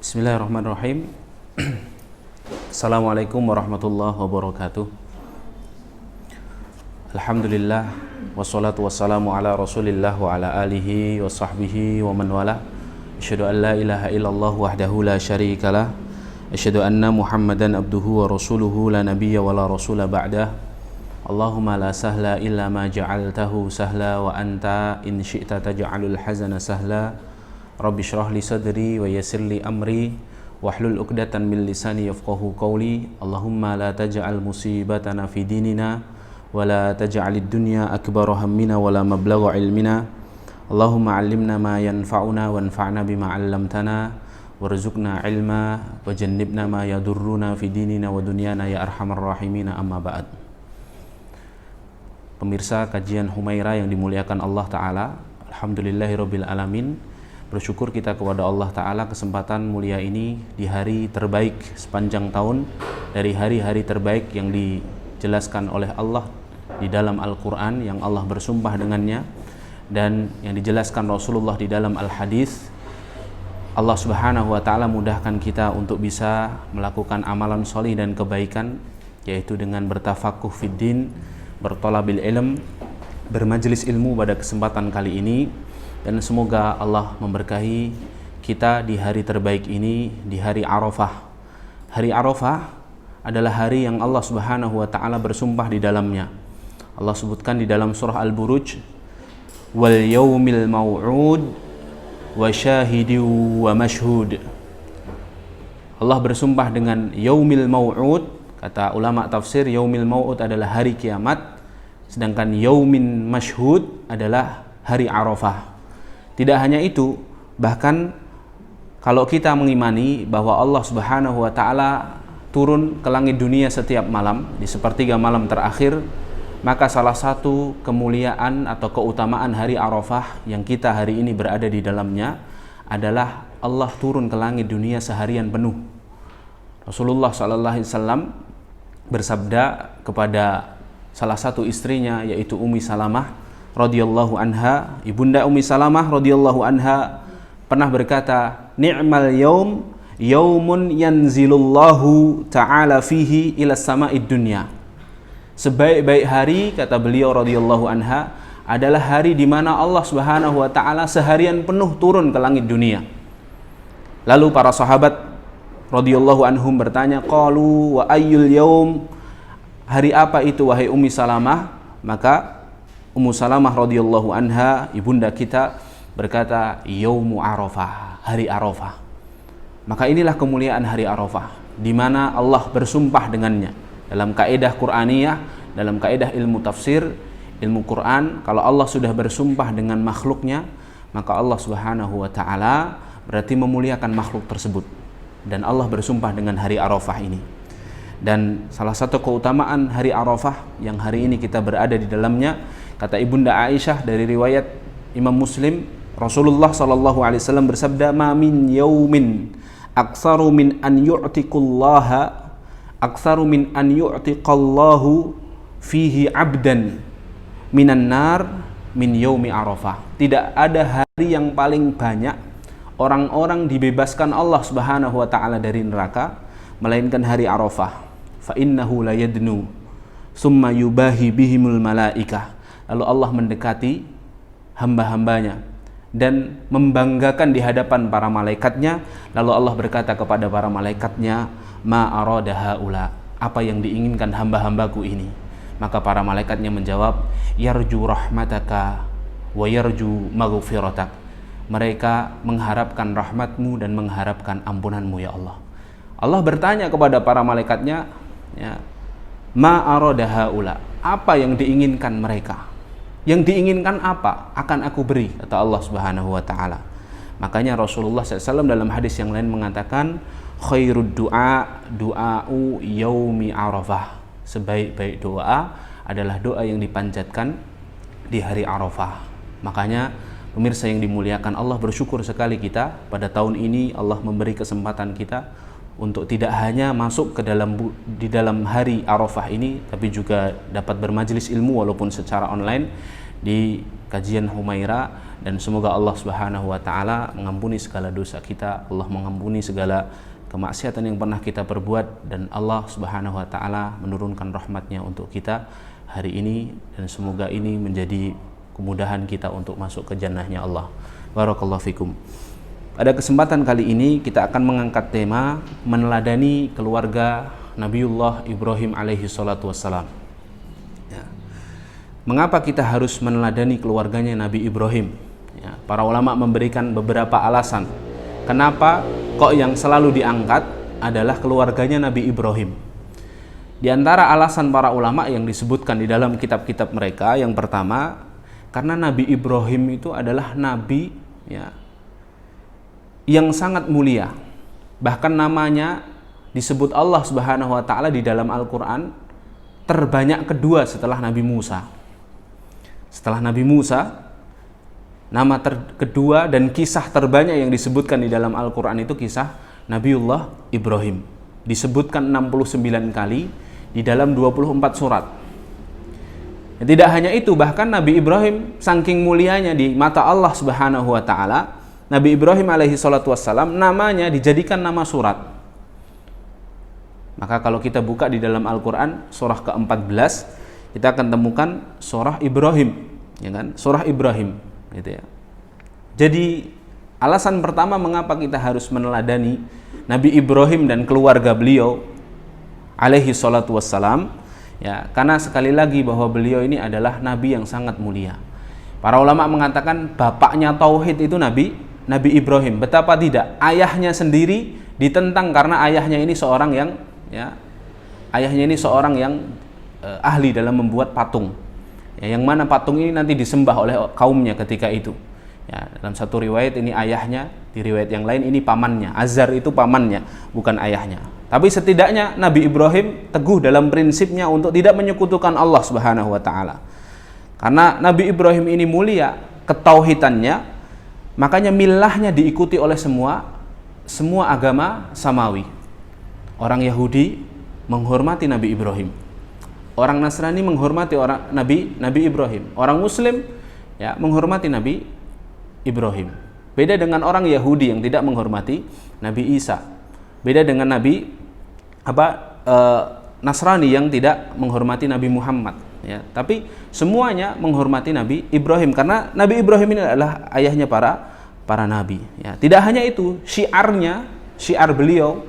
Bismillahirrahmanirrahim. Assalamualaikum warahmatullahi wabarakatuh. Alhamdulillah, wassalatu wassalamu ala rasulillah wa ala alihi wa sahbihi wa man wala. Asyhadu an la ilaha illallah wahdahu la syarikalah. Asyhadu anna muhammadan abduhu wa rasuluhu la nabiyya wa la rasula ba'dah. Allahumma la sahla illa ma ja'altahu sahla wa anta in syi'ta taj'alul hazana sahla. Rabbi syrah li sadri wa yassir li amri wahlul 'uqdatan min lisani yafqahu qawli. Allahumma la taj'al musibatana fi dinina wa la taj'alid dunya akbara hammina wa la mablagha ilmina. Allahumma 'allimna ma yanfa'una wanfa'na bima 'allamtana warzuqna ilma wa jannibna ma yadurruna fi dinina wa dunyana ya arhamar rahimin, amma ba'd. Pemirsa kajian Humairah yang dimuliakan Allah Ta'ala, alhamdulillahirabbil alamin. Bersyukur kita kepada Allah Ta'ala kesempatan mulia ini di hari terbaik sepanjang tahun, dari hari-hari terbaik yang dijelaskan oleh Allah di dalam Al-Quran, yang Allah bersumpah dengannya, dan yang dijelaskan Rasulullah di dalam Al-Hadis. Allah Subhanahu wa Ta'ala mudahkan kita untuk bisa melakukan amalan solih dan kebaikan, yaitu dengan bertafakuh fiddin, bertolabil ilm, bermajelis ilmu pada kesempatan kali ini. Dan semoga Allah memberkahi kita di hari terbaik ini, di hari Arafah. Hari Arafah adalah hari yang Allah Subhanahu wa Ta'ala bersumpah di dalamnya. Allah sebutkan di dalam surah Al-Buruj, wal yaumil maw'ud wa syahidi wa mashhud. Allah bersumpah dengan yaumil maw'ud. Kata ulama tafsir, yaumil maw'ud adalah hari kiamat, sedangkan yaumin mashhud adalah hari Arafah. Tidak hanya itu, bahkan kalau kita mengimani bahwa Allah Subhanahu wa Ta'ala turun ke langit dunia setiap malam di sepertiga malam terakhir, maka salah satu kemuliaan atau keutamaan hari Arafah yang kita hari ini berada di dalamnya adalah Allah turun ke langit dunia seharian penuh. Rasulullah SAW bersabda kepada salah satu istrinya, yaitu Ummi Salamah radhiyallahu anha. Ibunda Ummi Salamah radhiyallahu anha pernah berkata, ni'mal yaum yaumun yanzilullahu ta'ala fihi ila sama'id dunya. Sebaik-baik hari, kata beliau radhiyallahu anha, adalah hari di mana Allah Subhanahu wa Ta'ala seharian penuh turun ke langit dunia. Lalu para sahabat radhiyallahu anhum bertanya, qalu wa ayyul yaum, hari apa itu wahai Ummi Salamah? Maka Ummu Salamah radhiyallahu anha, ibunda kita, berkata, yaumu Arafah, hari Arafah. Maka inilah kemuliaan hari Arafah, di mana Allah bersumpah dengannya. Dalam kaidah Qur'aniyah, dalam kaidah ilmu tafsir, ilmu Quran, kalau Allah sudah bersumpah dengan makhluknya, maka Allah Subhanahu wa Ta'ala berarti memuliakan makhluk tersebut. Dan Allah bersumpah dengan hari Arafah ini. Dan salah satu keutamaan hari Arafah yang hari ini kita berada di dalamnya, kata Ibunda Aisyah dari riwayat Imam Muslim, Rasulullah SAW bersabda, ma min yaumin aktsaru min an yu'tiqullaha aktsaru min an yu'tiqallahu fihi 'abdan minan nar min yaumi Arafah. Tidak ada hari yang paling banyak orang-orang dibebaskan Allah Subhanahu wa Ta'ala dari neraka melainkan hari Arafah. Fa innahu la yadnu summa yubahi bihimul malaikah. Lalu Allah mendekati hamba-hambanya dan membanggakan di hadapan para malaikatnya. Lalu Allah berkata kepada para malaikatnya, ma arada haula, apa yang diinginkan hamba-hambaku ini? Maka para malaikatnya menjawab, yarju rahmataka wa yarju maghfiratak. Mereka mengharapkan rahmatmu dan mengharapkan ampunanmu, ya Allah. Allah bertanya kepada para malaikatnya, ya, ma arada haula, apa yang diinginkan mereka? Yang diinginkan apa? Akan aku beri, kata Allah Subhanahu wa Ta'ala. Makanya Rasulullah SAW dalam hadis yang lain mengatakan, khairud du'a du'a'u yaumi Arafah. Sebaik-baik doa adalah doa yang dipanjatkan di hari Arafah. Makanya pemirsa yang dimuliakan Allah, bersyukur sekali kita pada tahun ini Allah memberi kesempatan kita untuk tidak hanya masuk ke di dalam hari Arafah ini, tapi juga dapat bermajelis ilmu walaupun secara online di kajian Humaira, dan semoga Allah Subhanahu wa taala mengampuni segala dosa kita, Allah mengampuni segala kemaksiatan yang pernah kita perbuat, dan Allah Subhanahu wa taala menurunkan rahmatnya untuk kita hari ini, dan semoga ini menjadi kemudahan kita untuk masuk ke jannahnya Allah. Barakallahu fikum. Pada kesempatan kali ini kita akan mengangkat tema meneladani keluarga Nabiullah Ibrahim alaihi salatu wassalam. Ya. Mengapa kita harus meneladani keluarganya Nabi Ibrahim? Ya, para ulama memberikan beberapa alasan. Kenapa kok yang selalu diangkat adalah keluarganya Nabi Ibrahim? Di antara alasan para ulama yang disebutkan di dalam kitab-kitab mereka, yang pertama, karena Nabi Ibrahim itu adalah nabi, ya, yang sangat mulia. Bahkan namanya disebut Allah Subhanahu wa taala di dalam Al-Qur'an terbanyak kedua setelah Nabi Musa. Setelah Nabi Musa, nama kedua dan kisah terbanyak yang disebutkan di dalam Al-Qur'an itu kisah Nabiullah Ibrahim. Disebutkan 69 kali di dalam 24 surat. Tidak hanya itu, bahkan Nabi Ibrahim saking mulianya di mata Allah Subhanahu wa taala, Nabi Ibrahim alaihi salatu wassalam namanya dijadikan nama surat. Maka kalau kita buka di dalam Al-Qur'an surah ke-14, kita akan temukan surah Ibrahim, ya kan? Surah Ibrahim, gitu ya. Jadi alasan pertama mengapa kita harus meneladani Nabi Ibrahim dan keluarga beliau alaihi salatu wassalam, ya, karena sekali lagi bahwa beliau ini adalah nabi yang sangat mulia. Para ulama mengatakan bapaknya tauhid itu Nabi Ibrahim. Betapa tidak, ayahnya sendiri ditentang karena ayahnya ini seorang yang, ya, ayahnya ini seorang yang ahli dalam membuat patung, ya, yang mana patung ini nanti disembah oleh kaumnya ketika itu. Ya, dalam satu riwayat ini ayahnya, di riwayat yang lain ini pamannya. Azar itu pamannya, bukan ayahnya. Tapi setidaknya Nabi Ibrahim teguh dalam prinsipnya untuk tidak menyekutukan Allah Subhanahu wa taala. Karena Nabi Ibrahim ini mulia ketauhidannya, makanya milahnya diikuti oleh semua agama samawi. Orang Yahudi menghormati Nabi Ibrahim. Orang Nasrani menghormati Nabi Ibrahim. Orang Muslim, ya, menghormati Nabi Ibrahim. Beda dengan orang Yahudi yang tidak menghormati Nabi Isa. Beda dengan Nasrani yang tidak menghormati Nabi Muhammad, ya. Tapi semuanya menghormati Nabi Ibrahim karena Nabi Ibrahim ini adalah ayahnya para nabi, ya. Tidak hanya itu, syiar beliau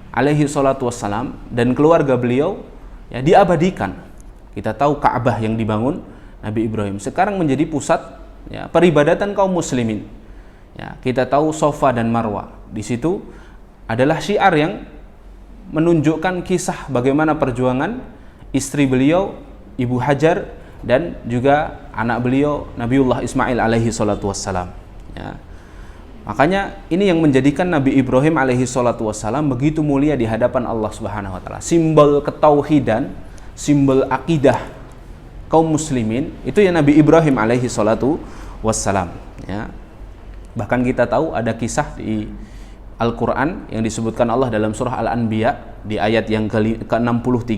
alaihi salatu wassalam dan keluarga beliau, ya, diabadikan. Kita tahu Ka'bah yang dibangun Nabi Ibrahim sekarang menjadi pusat, ya, peribadatan kaum muslimin. Ya, kita tahu Safa dan Marwa. Di situ adalah syiar yang menunjukkan kisah bagaimana perjuangan istri beliau, Ibu Hajar, dan juga anak beliau Nabiullah Ismail alaihi salatu wassalam, ya. Makanya ini yang menjadikan Nabi Ibrahim alaihi salatu wassalam begitu mulia di hadapan Allah Subhanahu wa taala. Simbol ketauhidan, simbol akidah kaum muslimin itu ya Nabi Ibrahim alaihi salatu wassalam, ya. Bahkan kita tahu ada kisah di Al-Quran yang disebutkan Allah dalam surah Al-Anbiya di ayat yang ke-63,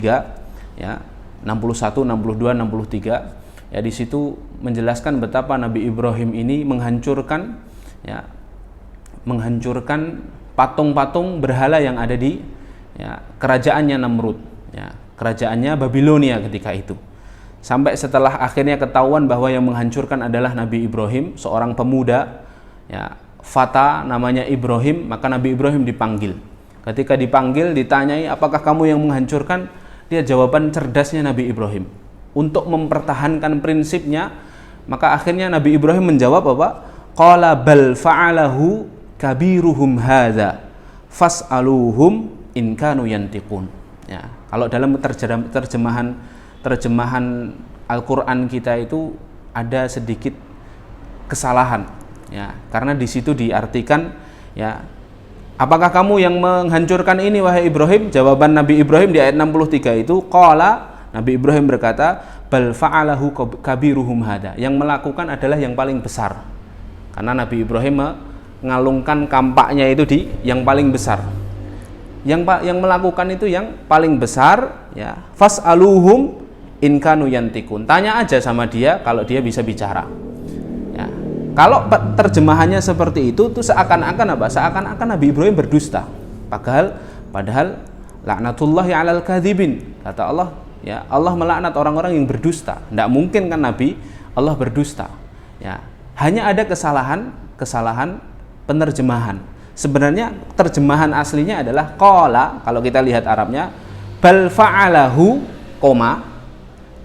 ya, 61, 62, 63. Ya, di situ menjelaskan betapa Nabi Ibrahim ini menghancurkan patung-patung berhala yang ada di, ya, kerajaannya Namrud, ya, kerajaannya Babilonia ketika itu. Sampai setelah akhirnya ketahuan bahwa yang menghancurkan adalah Nabi Ibrahim, seorang pemuda, ya, fata namanya Ibrahim, maka Nabi Ibrahim dipanggil. Ketika dipanggil, ditanyai, apakah kamu yang menghancurkan? Dia jawaban cerdasnya Nabi Ibrahim untuk mempertahankan prinsipnya, maka akhirnya Nabi Ibrahim menjawab apa? Qala bal fa'alahu kabiruhum hadza fas'aluhum in kanu yantiqun. Ya, kalau dalam terjemahan Al-Qur'an kita itu ada sedikit kesalahan, ya, karena di situ diartikan, ya, apakah kamu yang menghancurkan ini wahai Ibrahim? Jawaban Nabi Ibrahim di ayat 63 itu qala, Nabi Ibrahim berkata, bal fa'alahu kabiruhum hada. Yang melakukan adalah yang paling besar. Karena Nabi Ibrahim mengalungkan kampaknya itu di yang paling besar. Yang melakukan itu yang paling besar, ya. Fas'aluhum in kanu yantikun. Tanya aja sama dia kalau dia bisa bicara. Ya. Kalau terjemahannya seperti itu tuh seakan-akan apa? Seakan-akan Nabi Ibrahim berdusta. Padahal laknatullahi 'alal kadzibin. Kata Allah, ya, Allah melaknat orang-orang yang berdusta. Tidak mungkin kan Nabi Allah berdusta. Ya. Hanya ada kesalahan penerjemahan. Sebenarnya terjemahan aslinya adalah qala, kalau kita lihat Arabnya, bal fa'alahu koma,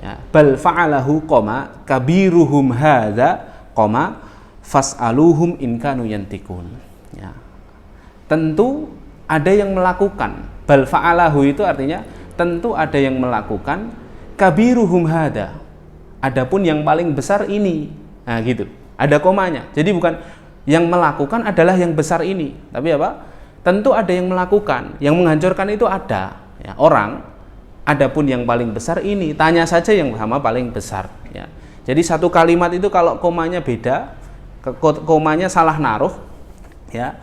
ya, bal fa'alahu koma kabiruhum hadza koma fas'aluhum in kanu yantikun. Ya. Tentu ada yang melakukan. Bal fa'alahu itu artinya tentu ada yang melakukan, kabiruhum hadza, adapun yang paling besar ini. Nah gitu, ada komanya. Jadi bukan yang melakukan adalah yang besar ini, tapi apa? Tentu ada yang melakukan, yang menghancurkan itu ada, ya, orang. Adapun yang paling besar ini, tanya saja yang sama paling besar. Ya. Jadi satu kalimat itu kalau komanya beda, komanya salah naruh, ya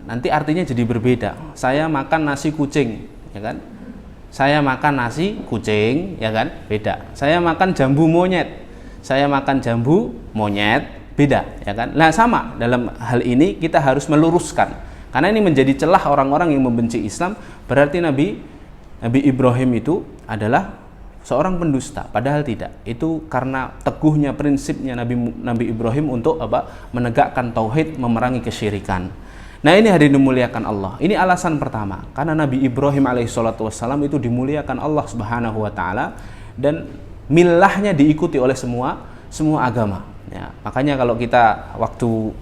nanti artinya jadi berbeda. Saya makan nasi kucing, ya kan? Saya makan nasi kucing, ya kan? Beda. Saya makan jambu monyet, saya makan jambu monyet, beda, ya kan? Nah sama dalam hal ini kita harus meluruskan, karena ini menjadi celah orang-orang yang membenci Islam. Berarti Nabi Ibrahim itu adalah seorang pendusta, padahal tidak. Itu karena teguhnya prinsipnya Nabi Ibrahim untuk apa? Menegakkan tauhid, memerangi kesyirikan. Nah ini hadirin dimuliakan Allah. Ini alasan pertama, karena Nabi Ibrahim alaihissalam itu dimuliakan Allah subhanahu wa ta'ala, dan millahnya diikuti oleh semua agama. Ya, makanya kalau kita waktu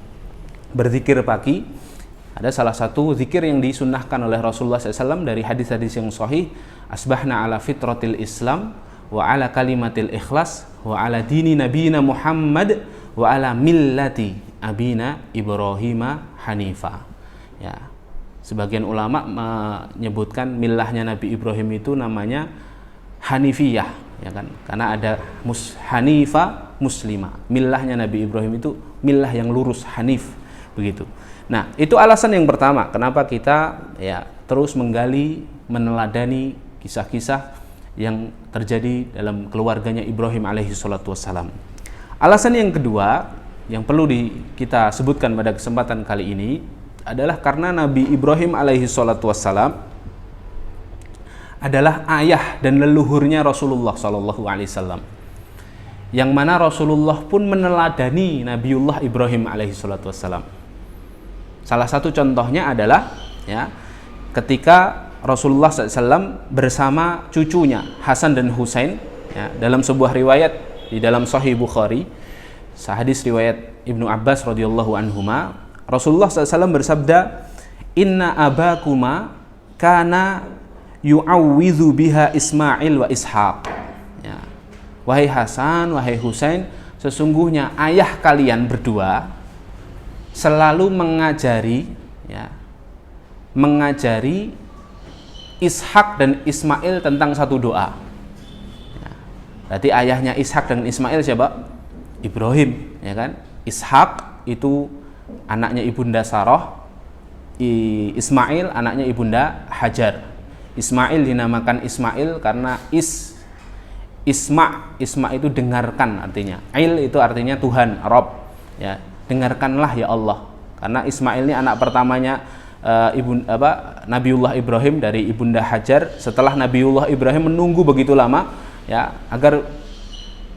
berzikir pagi, ada salah satu zikir yang disunnahkan oleh Rasulullah SAW dari hadis-hadis yang sahih, asbahna ala fitratil Islam wa ala kalimatil ikhlas wa ala dini nabiyina Muhammad wa ala millati abina Ibrahima hanifa. Ya, sebagian ulama menyebutkan millahnya Nabi Ibrahim itu namanya hanifiyah, ya kan? Karena ada hanifa muslimah. Millahnya Nabi Ibrahim itu millah yang lurus, hanif, begitu. Nah, itu alasan yang pertama kenapa kita ya terus menggali, meneladani kisah-kisah yang terjadi dalam keluarganya Ibrahim alaihi salatu wassalam. Alasan yang kedua yang perlu kita sebutkan pada kesempatan kali ini adalah karena Nabi Ibrahim alaihi salatu wassalam adalah ayah dan leluhurnya Rasulullah sallallahu alaihi wasallam. Yang mana Rasulullah pun meneladani Nabiullah Ibrahim alaihi salatu wassalam. Salah satu contohnya adalah ya, ketika Rasulullah SAW bersama cucunya Hasan dan Husain, ya, dalam sebuah riwayat di dalam Sahih Bukhari, hadis riwayat Ibnu Abbas radhiyallahu anhuma, Rasulullah SAW bersabda, inna abakuma kana yu'awwidhu biha Ismail wa Ishaq. Ya. Wahai Hasan, wahai Husain, sesungguhnya ayah kalian berdua selalu mengajari Ishak dan Ismail tentang satu doa. Ya. Berarti ayahnya Ishak dan Ismail siapa? Ibrahim, ya kan? Ishak itu anaknya ibunda Sarah, Ismail anaknya ibunda Hajar. Ismail dinamakan Ismail karena Isma itu dengarkan artinya. Il itu artinya Tuhan, Rabb, ya. Dengarkanlah ya Allah, karena Ismail ini anak pertamanya Nabiullah Ibrahim dari ibunda Hajar. Setelah Nabiullah Ibrahim menunggu begitu lama, ya, agar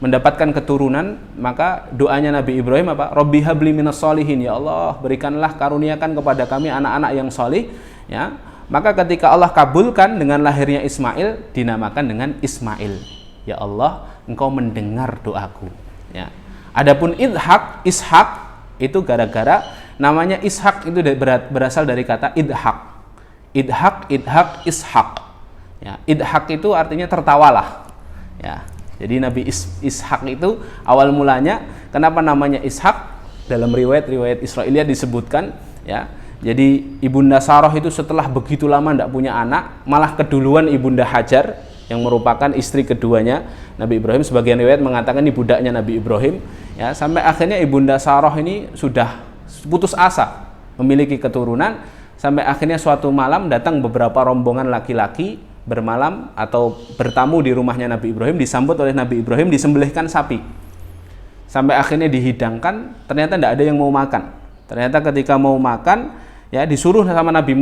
mendapatkan keturunan, maka doanya Nabi Ibrahim apa? Rabbi habli minas sholihin, ya Allah berikanlah, karuniakan kepada kami anak-anak yang solih, ya. Maka ketika Allah kabulkan dengan lahirnya Ismail, dinamakan dengan Ismail, ya Allah engkau mendengar doaku, ya. Adapun Ishak itu gara-gara namanya Ishak itu berasal dari kata idhak, Ishak. Ya, idhak itu artinya tertawalah. Ya, jadi Nabi Ishak itu awal mulanya kenapa namanya Ishak, dalam riwayat Israiliyah disebutkan, ya. Jadi ibunda Sarah itu setelah begitu lama tidak punya anak, malah keduluan ibunda Hajar yang merupakan istri keduanya Nabi Ibrahim. Sebagian riwayat mengatakan ini budaknya Nabi Ibrahim, ya, sampai akhirnya ibunda Sarah ini sudah putus asa memiliki keturunan, sampai akhirnya suatu malam datang beberapa rombongan laki-laki bermalam atau bertamu di rumahnya Nabi Ibrahim, disambut oleh Nabi Ibrahim, disembelihkan sapi. Sampai akhirnya dihidangkan, ternyata tidak ada yang mau makan. Ternyata ketika mau makan, ya disuruh sama Nabi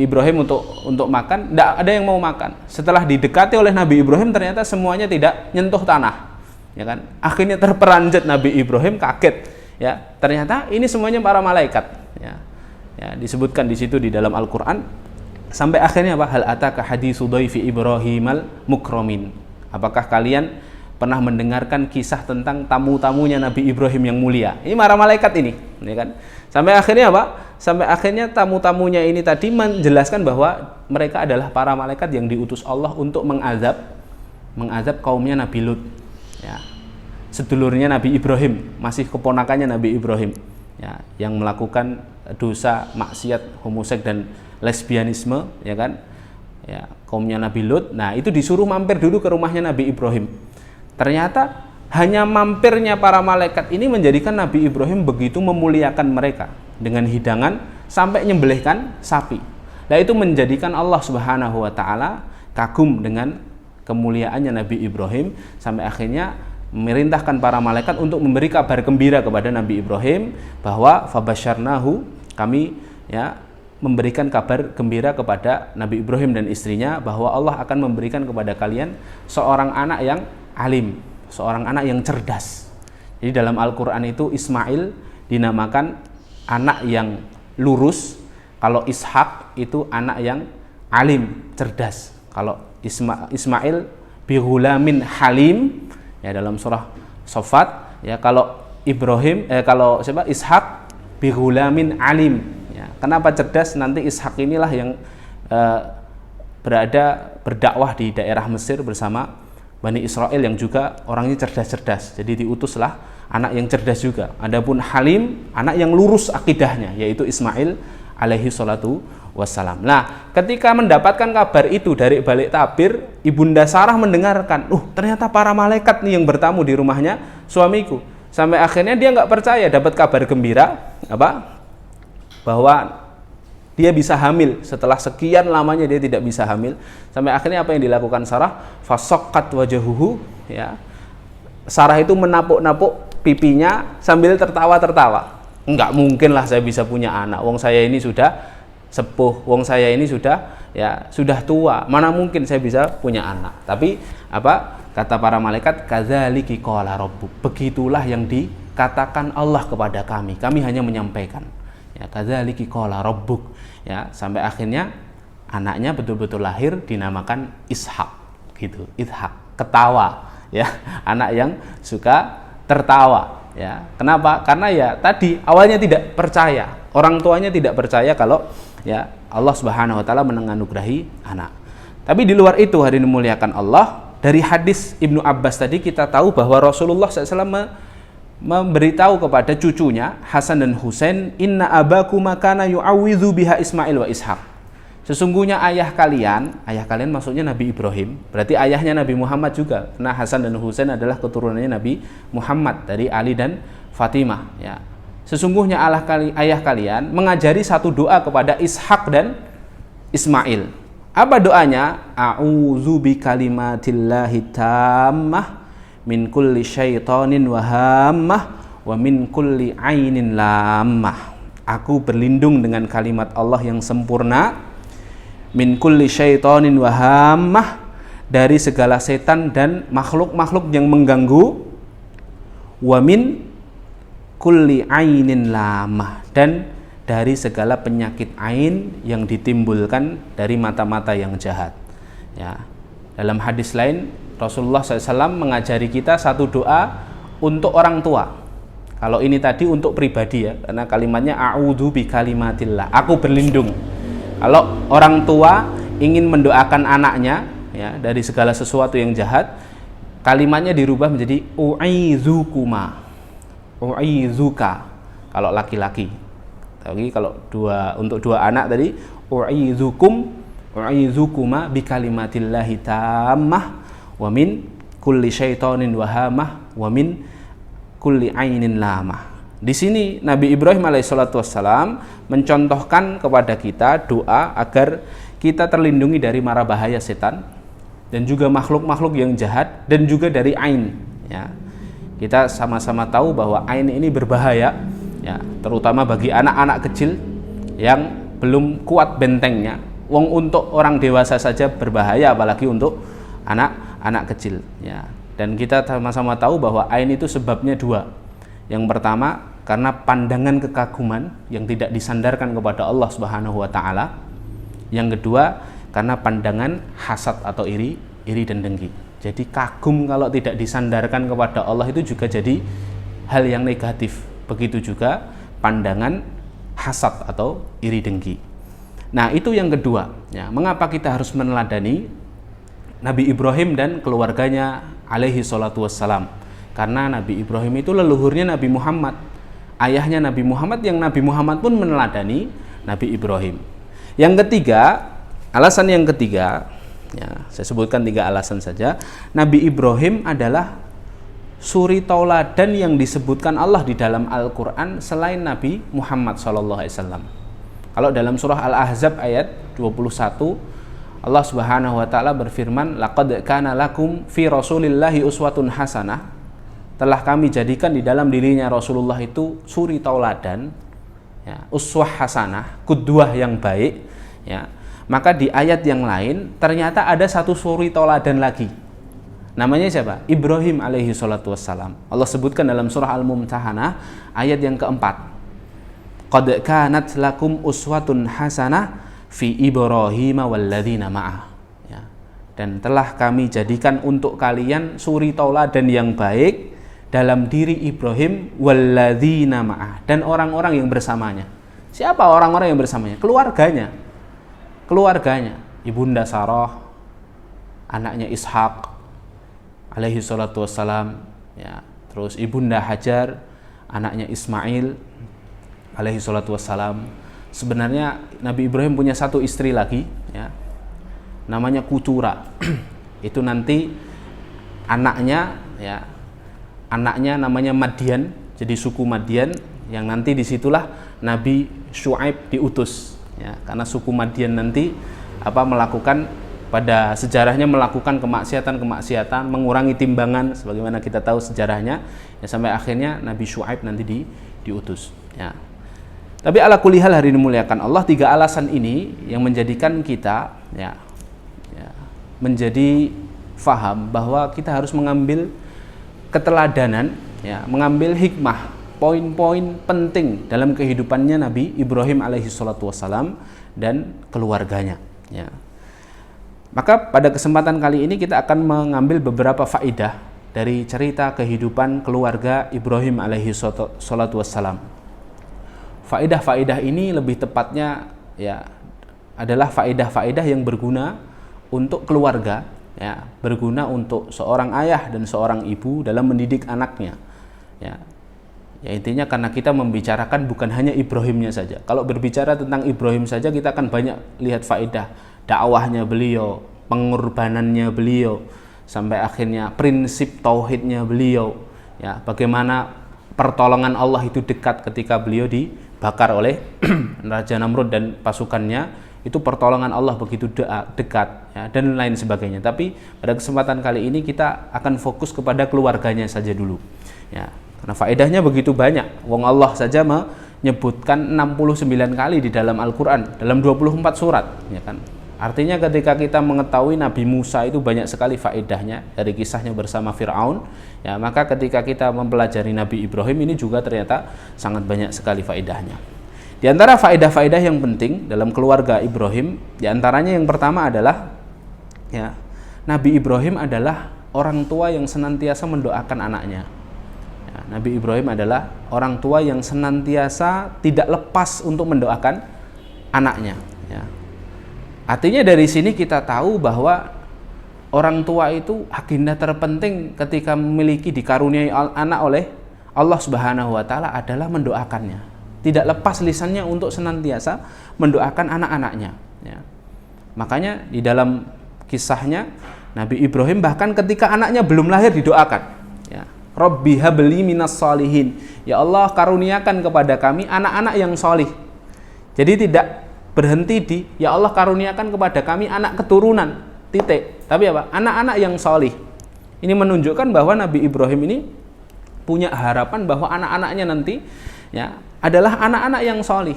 Ibrahim untuk makan, tidak ada yang mau makan. Setelah didekati oleh Nabi Ibrahim, ternyata semuanya tidak nyentuh tanah. Ya kan? Akhirnya terperanjat Nabi Ibrahim, kaget. Ya, ternyata ini semuanya para malaikat. Ya, disebutkan di situ di dalam Al-Quran. Sampai akhirnya apa? Hal ataka haditsu dhaifi Ibrahimal mukramin. Apakah kalian pernah mendengarkan kisah tentang tamu-tamunya Nabi Ibrahim yang mulia? Ini para malaikat ini, ya kan? Sampai akhirnya apa? Sampai akhirnya tamu-tamunya ini tadi menjelaskan bahwa mereka adalah para malaikat yang diutus Allah untuk mengazab kaumnya Nabi Lut. Ya. Sedulurnya Nabi Ibrahim, masih keponakannya Nabi Ibrahim. Ya, yang melakukan dosa maksiat homoseks dan lesbianisme, ya kan, ya, kaumnya Nabi Lut. Nah, itu disuruh mampir dulu ke rumahnya Nabi Ibrahim. Ternyata hanya mampirnya para malaikat ini menjadikan Nabi Ibrahim begitu memuliakan mereka dengan hidangan sampai nyembelihkan sapi. Nah, itu menjadikan Allah Subhanahu wa taala kagum dengan kemuliaannya Nabi Ibrahim, sampai akhirnya memerintahkan para malaikat untuk memberi kabar gembira kepada Nabi Ibrahim bahwa fabasyarnahu, kami ya memberikan kabar gembira kepada Nabi Ibrahim dan istrinya bahwa Allah akan memberikan kepada kalian seorang anak yang alim, seorang anak yang cerdas. Jadi dalam Al-Quran itu Ismail dinamakan anak yang lurus, kalau Ishak itu anak yang alim, cerdas. Kalau Ismail bihulamin halim, ya dalam surah Sofat, ya kalau kalau Ishak bihulamin alim. Kenapa cerdas? Nanti Ishak inilah yang berdakwah di daerah Mesir bersama Bani Israel yang juga orangnya cerdas-cerdas. Jadi diutuslah anak yang cerdas juga. Adapun Halim, anak yang lurus akidahnya, yaitu Ismail alaihi salatu wassalam. Nah, ketika mendapatkan kabar itu dari balik tabir, Ibunda Sarah mendengarkan, ternyata para malaikat nih yang bertamu di rumahnya suamiku. Sampai akhirnya dia nggak percaya, dapat kabar gembira bahwa dia bisa hamil. Setelah sekian lamanya dia tidak bisa hamil, sampai akhirnya apa yang dilakukan Sarah? Fasokat wajahuhu, ya. Sarah itu menapuk-napuk pipinya sambil tertawa-tertawa. Enggak mungkin lah saya bisa punya anak. Wong saya ini sudah sepuh, wong saya ini sudah tua. Mana mungkin saya bisa punya anak? Tapi apa kata para malaikat? Kadzaliki qala rabbuk. Begitulah yang dikatakan Allah kepada kami. Kami hanya menyampaikan. Ya, kadzaliki qala rabbuk. Ya, sampai akhirnya anaknya betul-betul lahir, dinamakan Ishak, gitu. Ishak, ketawa, ya, anak yang suka tertawa, ya. Kenapa? Karena ya tadi awalnya tidak percaya, orang tuanya tidak percaya kalau ya Allah Subhanahu wa taala menganugerahi anak. Tapi di luar itu, hadirin dimuliakan Allah, dari hadis Ibnu Abbas tadi kita tahu bahwa Rasulullah SAW memberitahu kepada cucunya Hasan dan Husain, inna abakuma kana yu'awwidhu biha Ismail wa Ishak. Sesungguhnya ayah kalian maksudnya Nabi Ibrahim, berarti ayahnya Nabi Muhammad juga, karena Hasan dan Husain adalah keturunannya Nabi Muhammad dari Ali dan Fatimah, ya. Sesungguhnya ayah kalian mengajari satu doa kepada Ishak dan Ismail. Apa doanya? A'udzu bikalimatillahi tammah min kulli syaitonin wahammah wa min kulli ainin lamah. Aku berlindung dengan kalimat Allah yang sempurna, min kulli syaitonin wahammah, dari segala setan dan makhluk-makhluk yang mengganggu, wa min kulli ainin lamah, dan dari segala penyakit ain yang ditimbulkan dari mata-mata yang jahat. Ya. Dalam hadis lain Rasulullah SAW mengajari kita satu doa untuk orang tua. Kalau ini tadi untuk pribadi, ya, karena kalimatnya a'udzu bikalimatillah, aku berlindung. Kalau orang tua ingin mendoakan anaknya, ya, dari segala sesuatu yang jahat, kalimatnya dirubah menjadi u'izukuma, u'izuka kalau laki-laki. Tapi kalau untuk dua anak tadi u'izukuma bikalimatillahi tammah wa min kulli syaitonin wahamah wa min kulli ainin lamah. Di sini Nabi Ibrahim alaihissalatu wassalam mencontohkan kepada kita doa agar kita terlindungi dari mara bahaya setan dan juga makhluk-makhluk yang jahat dan juga dari ain, ya. Kita sama-sama tahu bahwa ain ini berbahaya, ya, terutama bagi anak-anak kecil yang belum kuat bentengnya. Wong untuk orang dewasa saja berbahaya, apalagi untuk anak-anak kecil, ya. Dan kita sama-sama tahu bahwa ain itu sebabnya dua. Yang pertama, karena pandangan kekaguman yang tidak disandarkan kepada Allah Subhanahu wa taala. Yang kedua, karena pandangan hasad atau iri dan dengki. Jadi kagum kalau tidak disandarkan kepada Allah itu juga jadi hal yang negatif. Begitu juga pandangan hasad atau iri dengki. Nah, itu yang kedua, ya. Mengapa kita harus meneladani Nabi Ibrahim dan keluarganya alaihi salatu wassalam? Karena Nabi Ibrahim itu leluhurnya Nabi Muhammad, ayahnya Nabi Muhammad, yang Nabi Muhammad pun meneladani Nabi Ibrahim. Yang ketiga, alasan yang ketiga, ya, saya sebutkan 3 alasan saja. Nabi Ibrahim adalah suri tauladan yang disebutkan Allah di dalam Al-Quran selain Nabi Muhammad SAW. Kalau dalam surah Al-Ahzab ayat 21, Allah Subhanahu wa taala berfirman, "Laqad kana lakum fi Rasulillahi uswatun hasanah." Telah kami jadikan di dalam dirinya Rasulullah itu suri tauladan, ya, uswah hasanah, qudwah yang baik, ya. Maka di ayat yang lain ternyata ada satu suri tauladan lagi. Namanya siapa? Ibrahim alaihi salatu wassalam. Allah sebutkan dalam surah Al-Mumtahanah ayat yang keempat. Qad kanat lakum uswatun hasanah fi Ibrahim walladzina ma'ah. Ya. Dan telah kami jadikan untuk kalian suri tauladan yang baik dalam diri Ibrahim walladzina ma'ah, dan orang-orang yang bersamanya. Siapa orang-orang yang bersamanya? Keluarganya. Ibunda Sarah, anaknya Ishak alaihi salatu wassalam, ya. Terus Ibunda Hajar, anaknya Ismail alaihi salatu wassalam. Sebenarnya Nabi Ibrahim punya satu istri lagi, ya. Namanya Kutura. Itu nanti anaknya, ya. Anaknya namanya Madian, jadi suku Madian, yang nanti disitulah Nabi Syuaib diutus, ya. Karena suku Madian nanti melakukan, pada sejarahnya melakukan kemaksiatan, mengurangi timbangan, sebagaimana kita tahu sejarahnya, ya, sampai akhirnya Nabi Syuaib nanti diutus, ya. Tapi ala kulli hal hari dimuliakan Allah, 3 alasan ini yang menjadikan kita, ya, menjadi faham bahwa kita harus mengambil keteladanan, ya, mengambil hikmah, poin-poin penting dalam kehidupannya Nabi Ibrahim alaihi salatu wassalam dan keluarganya, ya. Maka pada kesempatan kali ini kita akan mengambil beberapa faedah dari cerita kehidupan keluarga Ibrahim alaihi salatu wassalam. Faedah-faedah ini lebih tepatnya, ya, adalah faedah-faedah yang berguna untuk keluarga, ya, berguna untuk seorang ayah dan seorang ibu dalam mendidik anaknya, ya. Ya, intinya karena kita membicarakan bukan hanya Ibrahimnya saja. Kalau berbicara tentang Ibrahim saja kita akan banyak lihat faedah dakwahnya beliau, pengorbanannya beliau, sampai akhirnya prinsip tauhidnya beliau, ya, bagaimana pertolongan Allah itu dekat ketika beliau dibakar oleh Raja Namrud dan pasukannya, itu pertolongan Allah begitu dekat, ya, dan lain sebagainya. Tapi pada kesempatan kali ini kita akan fokus kepada keluarganya saja dulu, ya, karena faedahnya begitu banyak. Wong Allah saja menyebutkan 69 kali di dalam Al-Quran, dalam 24 surat, ya kan. Artinya ketika kita mengetahui Nabi Musa itu banyak sekali faedahnya dari kisahnya bersama Fir'aun, ya, maka ketika kita mempelajari Nabi Ibrahim ini juga ternyata sangat banyak sekali faedahnya. Di antara faedah-faedah yang penting dalam keluarga Ibrahim, di antaranya yang pertama adalah, ya, Nabi Ibrahim adalah orang tua yang senantiasa mendoakan anaknya. Ya, Nabi Ibrahim adalah orang tua yang senantiasa tidak lepas untuk mendoakan anaknya, ya. Artinya dari sini kita tahu bahwa orang tua itu agenda terpenting ketika memiliki dikaruniai anak oleh Allah Subhanahu wa taala adalah mendoakannya. Tidak lepas lisannya untuk senantiasa mendoakan anak-anaknya, ya. Makanya di dalam kisahnya Nabi Ibrahim bahkan ketika anaknya belum lahir didoakan, ya. Rabbi habli minas sholihin. Ya Allah, karuniakan kepada kami anak-anak yang solih. Jadi tidak berhenti di ya Allah karuniakan kepada kami anak keturunan, titik. Tapi apa? Anak-anak yang solih. Ini menunjukkan bahwa Nabi Ibrahim ini punya harapan bahwa anak-anaknya nanti ya adalah anak-anak yang solih.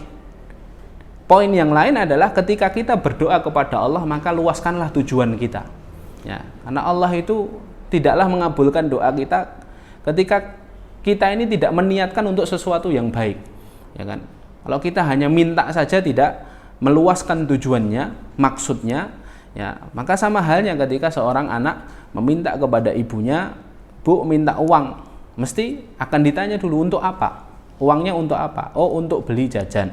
Poin yang lain adalah ketika kita berdoa kepada Allah, maka luaskanlah tujuan kita. Ya, karena Allah itu tidaklah mengabulkan doa kita ketika kita ini tidak meniatkan untuk sesuatu yang baik. Ya kan? Kalau kita hanya minta saja tidak meluaskan tujuannya, maksudnya, ya, maka sama halnya ketika seorang anak meminta kepada ibunya, "Bu, minta uang." Mesti akan ditanya dulu untuk apa? Uangnya untuk apa? Oh, untuk beli jajan.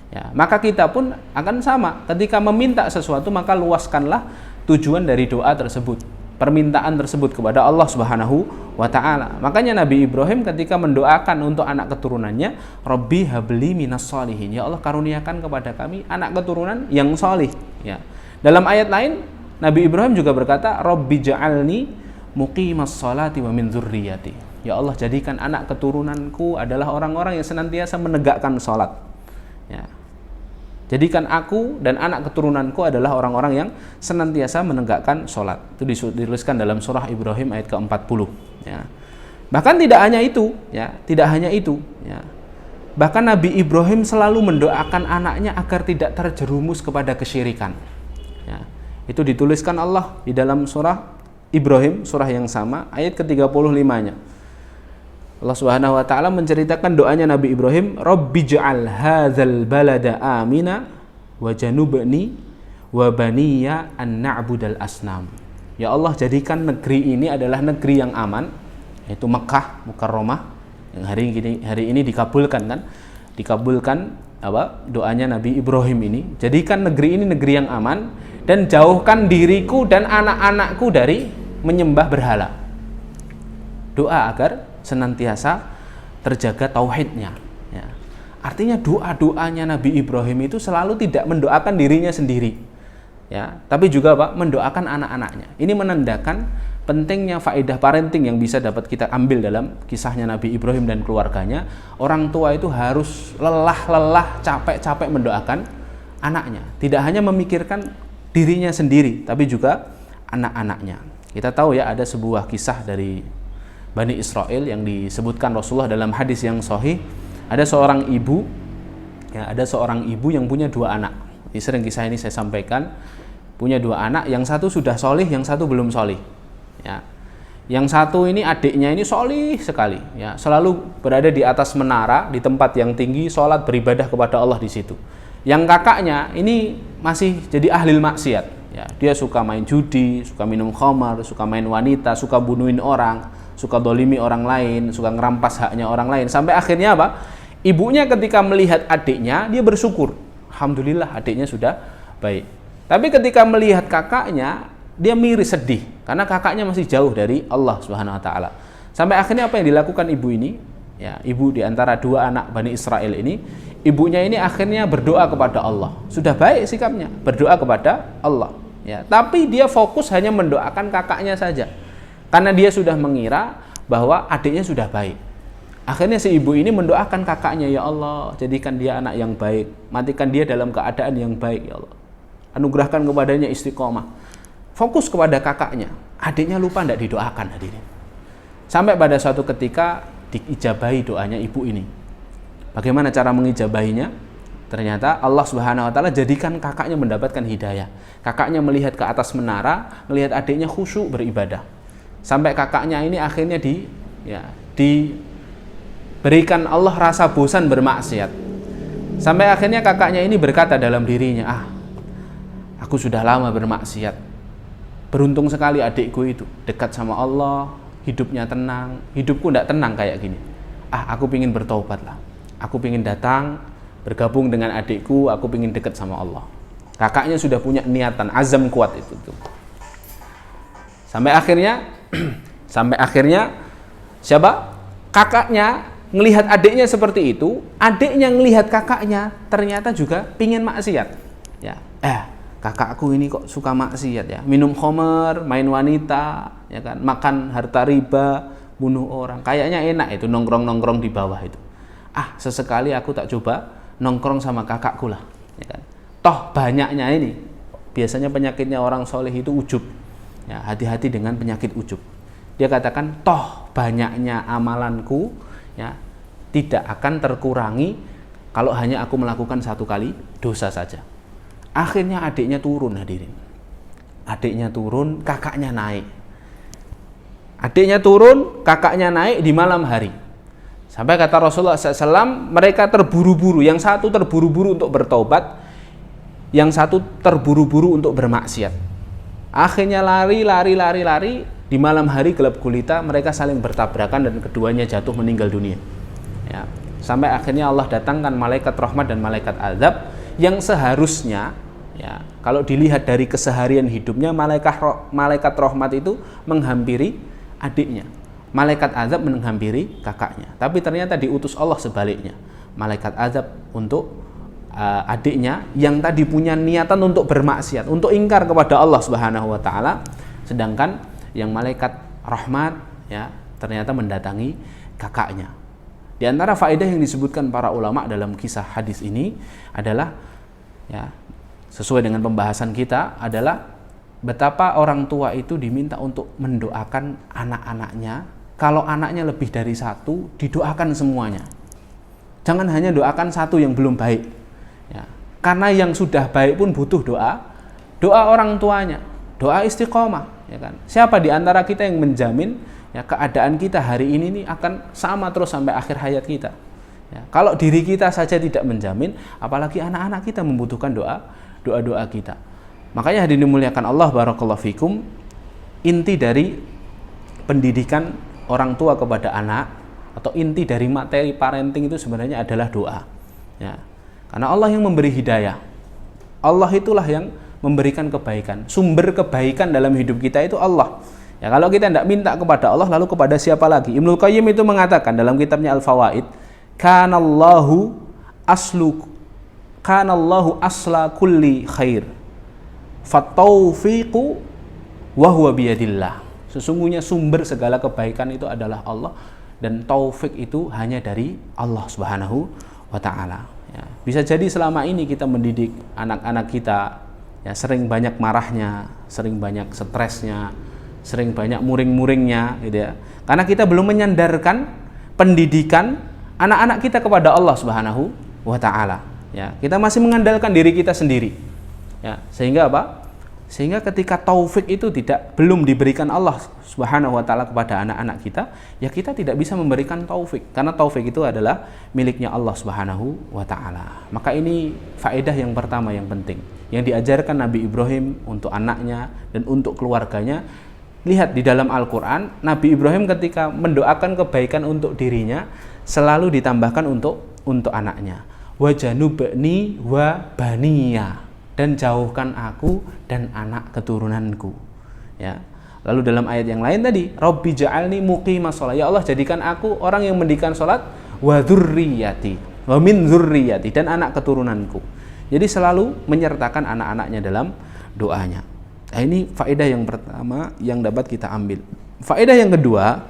Ya, maka kita pun akan sama. Ketika meminta sesuatu, maka luaskanlah tujuan dari doa tersebut, permintaan tersebut kepada Allah Subhanahu wa taala. Makanya Nabi Ibrahim ketika mendoakan untuk anak keturunannya, Rabbi habli minas sholihin. Ya Allah, karuniakan kepada kami anak keturunan yang salih. Ya. Dalam ayat lain, Nabi Ibrahim juga berkata, Rabbi ja'alni muqimas sholati wa min dzurriyyati. Ya Allah, jadikan anak keturunanku adalah orang-orang yang senantiasa menegakkan salat. Ya. Jadikan aku dan anak keturunanku adalah orang-orang yang senantiasa menegakkan sholat. Itu dituliskan dalam surah Ibrahim ayat ke-40. Ya. Bahkan tidak hanya itu, ya, tidak hanya itu. Ya. Bahkan Nabi Ibrahim selalu mendoakan anaknya agar tidak terjerumus kepada kesyirikan. Ya. Itu dituliskan Allah di dalam surah Ibrahim, surah yang sama, ayat ke-35-nya. Allah Subhanahu wa taala menceritakan doanya Nabi Ibrahim, Rabbi ja'al hadzal balada amina wa janubni wa baniya an na'budal asnam. Ya Allah, jadikan negeri ini adalah negeri yang aman, yaitu Mekah Mukarramah, yang hari ini dikabulkan kan? Dikabulkan apa? Doanya Nabi Ibrahim ini. Jadikan negeri ini negeri yang aman dan jauhkan diriku dan anak-anakku dari menyembah berhala. Doa agar senantiasa terjaga tauhidnya. Ya. Artinya doa-doanya Nabi Ibrahim itu selalu tidak mendoakan dirinya sendiri, ya, tapi juga Pak mendoakan anak-anaknya. Ini menandakan pentingnya faedah parenting yang bisa dapat kita ambil dalam kisahnya Nabi Ibrahim dan keluarganya. Orang tua itu harus lelah, capek-capek mendoakan anaknya. Tidak hanya memikirkan dirinya sendiri, tapi juga anak-anaknya. Kita tahu ya, ada sebuah kisah dari Bani Israel yang disebutkan Rasulullah dalam hadis yang sahih. Ada seorang ibu, ya, ada seorang ibu yang punya dua anak. Ini sering kisah ini saya sampaikan. Punya dua anak, yang satu sudah solih, yang satu belum solih. Ya. Yang satu ini adiknya ini solih sekali, ya, selalu berada di atas menara, di tempat yang tinggi, sholat beribadah kepada Allah di situ. Yang kakaknya ini masih jadi ahli maksiat. Ya, dia suka main judi, suka minum khamar, suka main wanita, suka bunuhin orang, suka dolimi orang lain, suka ngerampas haknya orang lain. Sampai akhirnya apa? Ibunya ketika melihat adiknya, dia bersyukur. Alhamdulillah adiknya sudah baik. Tapi ketika melihat kakaknya, dia miris, sedih. Karena kakaknya masih jauh dari Allah Subhanahu wa ta'ala. Sampai akhirnya apa yang dilakukan ibu ini? Ya, ibu di antara dua anak Bani Israel ini, ibunya ini akhirnya berdoa kepada Allah. Sudah baik sikapnya, berdoa kepada Allah. Ya, tapi dia fokus hanya mendoakan kakaknya saja. Karena dia sudah mengira bahwa adiknya sudah baik. Akhirnya si ibu ini mendoakan kakaknya, ya Allah, jadikan dia anak yang baik, matikan dia dalam keadaan yang baik, ya Allah. Anugerahkan kepadanya istiqomah. Fokus kepada kakaknya. Adiknya lupa tidak didoakan hadirin. Sampai pada suatu ketika diijabahi doanya ibu ini. Bagaimana cara mengijabahinya? Ternyata Allah Subhanahu wa taala jadikan kakaknya mendapatkan hidayah. Kakaknya melihat ke atas menara, melihat adiknya khusyuk beribadah. Sampai kakaknya ini akhirnya diberikan Allah rasa bosan bermaksiat. Sampai akhirnya kakaknya ini berkata dalam dirinya, aku sudah lama bermaksiat. Beruntung sekali adikku itu dekat sama Allah, hidupnya tenang. Hidupku tidak tenang kayak gini. Aku pingin bertaubat lah. Aku pingin datang bergabung dengan adikku. Aku pingin dekat sama Allah. Kakaknya sudah punya niatan, azam kuat itu tuh. Sampai akhirnya siapa? Kakaknya ngelihat adiknya seperti itu, adiknya ngelihat kakaknya ternyata juga pingin maksiat. Ya, kakakku ini kok suka maksiat ya, minum khamar, main wanita, ya kan, makan harta riba, bunuh orang. Kayaknya enak itu nongkrong-nongkrong di bawah itu. Sesekali aku tak coba nongkrong sama kakakku lah, ya kan. toh banyaknya ini. Biasanya penyakitnya orang soleh itu ujub. Ya, hati-hati dengan penyakit ujub. Dia katakan toh banyaknya amalanku ya tidak akan terkurangi kalau hanya aku melakukan satu kali dosa saja. Akhirnya adiknya turun, hadirin. Adiknya turun, kakaknya naik. Adiknya turun, kakaknya naik di malam hari. Sampai kata Rasulullah SAW, mereka terburu-buru. Yang satu terburu-buru untuk bertobat, yang satu terburu-buru untuk bermaksiat. Akhirnya lari. Di malam hari gelap gulita, mereka saling bertabrakan dan keduanya jatuh meninggal dunia. Ya. Sampai akhirnya Allah datangkan malaikat rahmat dan malaikat azab yang seharusnya, ya, kalau dilihat dari keseharian hidupnya, malaikat rahmat itu menghampiri adiknya, malaikat azab menghampiri kakaknya. Tapi ternyata diutus Allah sebaliknya, malaikat azab untuk adiknya yang tadi punya niatan untuk bermaksiat, untuk ingkar kepada Allah Subhanahu wa taala, sedangkan yang malaikat rahmat ya ternyata mendatangi kakaknya. Di antara faedah yang disebutkan para ulama dalam kisah hadis ini adalah ya sesuai dengan pembahasan kita adalah betapa orang tua itu diminta untuk mendoakan anak-anaknya. Kalau anaknya lebih dari satu, didoakan semuanya. Jangan hanya doakan satu yang belum baik. Ya. Karena yang sudah baik pun butuh doa. Doa orang tuanya, doa istiqomah. Ya kan? Siapa di antara kita yang menjamin ya keadaan kita hari ini nih akan sama terus sampai akhir hayat kita? Ya. Kalau diri kita saja tidak menjamin, apalagi anak-anak kita membutuhkan doa kita. Makanya hadirin dimuliakan Allah, barakallahu fikum, inti dari pendidikan orang tua kepada anak atau inti dari materi parenting itu sebenarnya adalah doa. Ya. Karena Allah yang memberi hidayah. Allah itulah yang memberikan kebaikan. Sumber kebaikan dalam hidup kita itu Allah. Ya, kalau kita tidak minta kepada Allah, lalu kepada siapa lagi? Ibnul Qayyim itu mengatakan dalam kitabnya Al-Fawaid, kanallahu asla kulli khair. Fataufiqu wa huwa biyadillah. Sesungguhnya sumber segala kebaikan itu adalah Allah, dan taufik itu hanya dari Allah Subhanahu wa taala. Ya, bisa jadi selama ini kita mendidik anak-anak kita ya sering banyak marahnya, sering banyak stresnya, sering banyak muring-muringnya gitu ya. Karena kita belum menyandarkan pendidikan anak-anak kita kepada Allah Subhanahu wa taala. Ya, kita masih mengandalkan diri kita sendiri. Ya, sehingga apa? Sehingga ketika taufik itu belum diberikan Allah Subhanahu wa taala kepada anak-anak kita, ya kita tidak bisa memberikan taufik, karena taufik itu adalah miliknya Allah Subhanahu wa taala. Maka ini faedah yang pertama yang penting yang diajarkan Nabi Ibrahim untuk anaknya dan untuk keluarganya. Lihat di dalam Al-Qur'an, Nabi Ibrahim ketika mendoakan kebaikan untuk dirinya selalu ditambahkan untuk anaknya. Wa janubni wa baniya, dan jauhkan aku dan anak keturunanku. Ya. Lalu dalam ayat yang lain tadi, Rabbi ja'alni muqimas shalah. Ya Allah, jadikan aku orang yang mendirikan salat, wa dzurriyyati, wa min dzurriyyati, dan anak keturunanku. Jadi selalu menyertakan anak-anaknya dalam doanya. Nah, ini faedah yang pertama yang dapat kita ambil. Faedah yang kedua,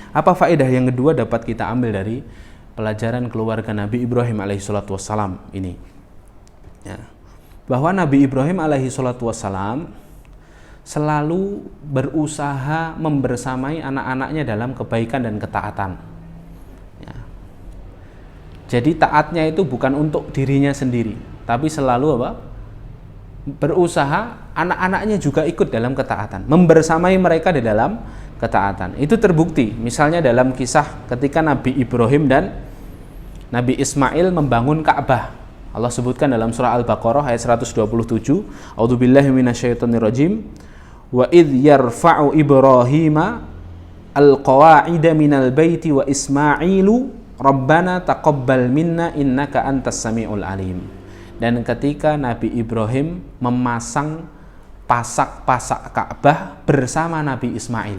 apa faedah yang kedua dapat kita ambil dari pelajaran keluarga Nabi Ibrahim alaihissalatu wassalam ini? Ya. Bahwa Nabi Ibrahim alaihi salatu wassalam selalu berusaha membersamai anak-anaknya dalam kebaikan dan ketaatan. Ya. Jadi taatnya itu bukan untuk dirinya sendiri, tapi selalu apa? Berusaha anak-anaknya juga ikut dalam ketaatan, membersamai mereka di dalam ketaatan. Itu terbukti misalnya dalam kisah ketika Nabi Ibrahim dan Nabi Ismail membangun Ka'bah. Allah sebutkan dalam surah Al-Baqarah ayat 127, A'udzubillahi minasyaitonirrajim, wa idh yarfa'u Ibrahima al-qawa'ida minal baiti wa Ismailu rabbana taqabbal minna innaka antas sami'ul alim. Dan ketika Nabi Ibrahim memasang pasak-pasak Ka'bah bersama Nabi Ismail.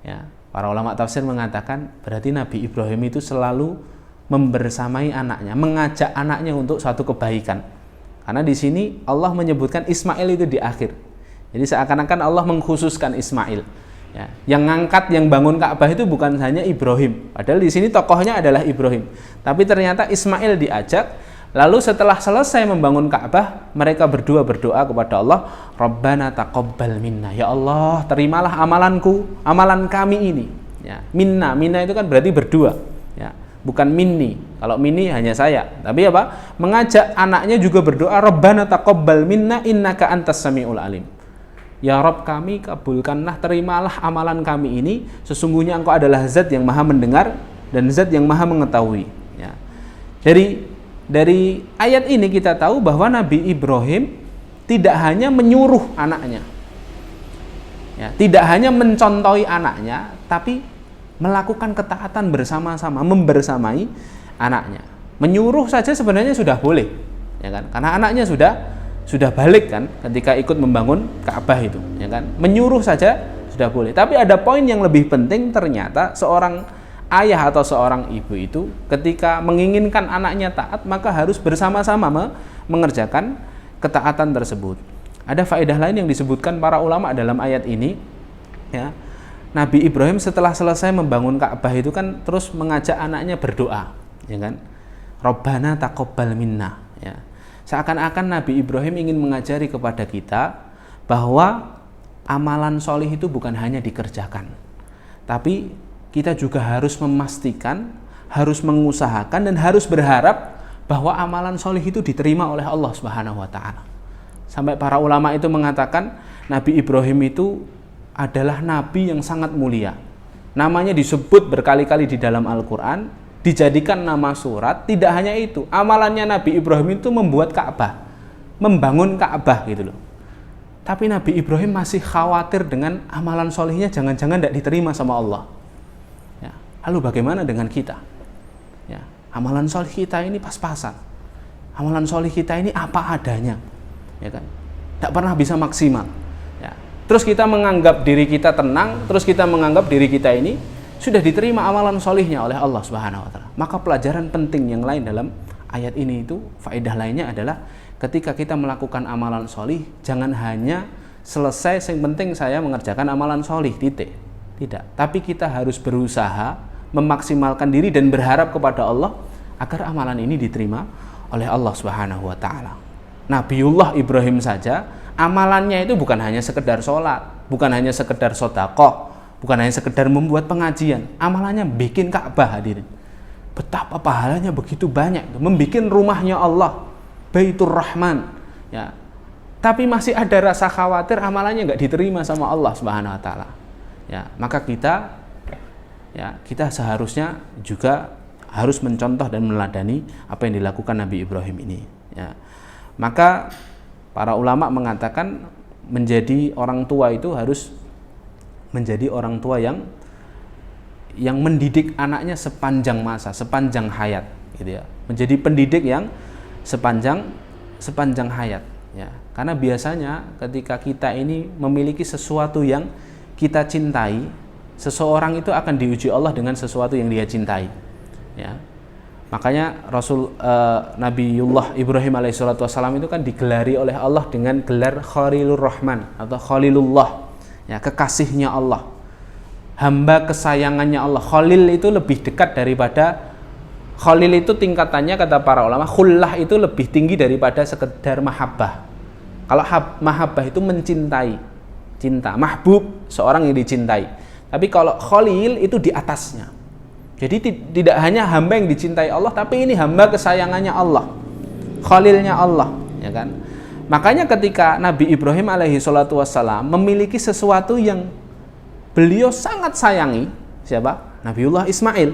Ya, para ulama tafsir mengatakan berarti Nabi Ibrahim itu selalu membersamai anaknya, mengajak anaknya untuk suatu kebaikan. Karena di sini Allah menyebutkan Ismail itu di akhir. Jadi seakan-akan Allah mengkhususkan Ismail. Ya, yang ngangkat, yang bangun Ka'bah itu bukan hanya Ibrahim. Padahal di sini tokohnya adalah Ibrahim. Tapi ternyata Ismail diajak Lalu setelah selesai membangun Ka'bah, mereka berdua berdoa kepada Allah, Rabbana taqabbal minna. Ya Allah, terimalah amalanku, amalan kami ini. Ya, minna itu kan berarti berdua. Ya, bukan minni. Kalau minni hanya saya. Tapi apa? Mengajak anaknya juga berdoa, Rabbana taqabbal minna innaka antas samiul alim. Ya Rabb kami, kabulkanlah, terimalah amalan kami ini. Sesungguhnya Engkau adalah Zat yang Maha mendengar dan Zat yang Maha mengetahui. Ya. Dari ayat ini kita tahu bahwa Nabi Ibrahim tidak hanya menyuruh anaknya, ya, tidak hanya mencontohi anaknya, tapi melakukan ketaatan bersama-sama, membersamai anaknya. Menyuruh saja sebenarnya sudah boleh, ya kan? Karena anaknya sudah balik kan, ketika ikut membangun Ka'bah itu, ya kan? Menyuruh saja sudah boleh. Tapi ada poin yang lebih penting, ternyata seorang ayah atau seorang ibu itu ketika menginginkan anaknya taat, maka harus bersama-sama mengerjakan ketaatan tersebut. Ada faedah lain yang disebutkan para ulama dalam ayat ini, ya. Nabi Ibrahim setelah selesai membangun Ka'bah itu kan terus mengajak anaknya berdoa, ya kan? Rabbana taqabbal minna, ya. Seakan-akan Nabi Ibrahim ingin mengajari kepada kita bahwa amalan solih itu bukan hanya dikerjakan, tapi kita juga harus memastikan, harus mengusahakan, dan harus berharap bahwa amalan solih itu diterima oleh Allah Subhanahu wa Ta'ala. Sampai para ulama itu mengatakan Nabi Ibrahim itu adalah nabi yang sangat mulia. Namanya disebut berkali-kali di dalam Al-Quran, dijadikan nama surat. Tidak hanya itu, amalannya Nabi Ibrahim itu membuat Ka'bah, membangun Ka'bah gitu loh. Tapi Nabi Ibrahim masih khawatir dengan amalan solihnya jangan-jangan tidak diterima sama Allah. Lalu bagaimana dengan kita? Ya, amalan solih kita ini pas-pasan. Amalan solih kita ini apa adanya, ya kan? Tidak pernah bisa maksimal. Ya. Terus kita menganggap diri kita tenang, terus kita menganggap diri kita ini sudah diterima amalan solihnya oleh Allah Subhanahu Wa Taala. Maka pelajaran penting yang lain dalam ayat ini itu, faedah lainnya adalah ketika kita melakukan amalan solih, jangan hanya selesai, yang penting saya mengerjakan amalan solih, titik. Tidak. Tapi kita harus berusaha memaksimalkan diri dan berharap kepada Allah agar amalan ini diterima oleh Allah Subhanahu wa Ta'ala. Nabiullah Ibrahim saja amalannya itu bukan hanya sekedar sholat, bukan hanya sekedar sedekah, bukan hanya sekedar membuat pengajian. Amalannya bikin Ka'bah, hadirin. Betapa pahalanya begitu banyak, membikin rumahnya Allah, Baitur Rahman, ya. Tapi masih ada rasa khawatir amalannya nggak diterima sama Allah Subhanahu wa Ta'ala. Ya, maka kita seharusnya juga harus mencontoh dan meneladani apa yang dilakukan Nabi Ibrahim ini, ya. Maka para ulama mengatakan menjadi orang tua itu harus menjadi orang tua yang mendidik anaknya sepanjang masa, sepanjang hayat, gitu ya. Menjadi pendidik yang sepanjang hayat, ya. Karena biasanya ketika kita ini memiliki sesuatu yang kita cintai, seseorang itu akan diuji Allah dengan sesuatu yang dia cintai, ya. Makanya Nabiullah Ibrahim alaihissalam itu kan digelari oleh Allah dengan gelar Khalilur Rahman atau Khalilullah, ya, kekasihnya Allah, hamba kesayangannya Allah. Khalil itu lebih dekat daripada Khalil itu tingkatannya, kata para ulama, khullah itu lebih tinggi daripada sekedar mahabbah. Kalau mahabbah itu mencintai, cinta, mahbub, seorang yang dicintai. Tapi kalau Khalil itu di atasnya. Jadi tidak hanya hamba yang dicintai Allah, tapi ini hamba kesayangannya Allah, Khalilnya Allah, ya kan? Makanya ketika Nabi Ibrahim alaihi salatu wassalam memiliki sesuatu yang beliau sangat sayangi, siapa? Nabiullah Ismail,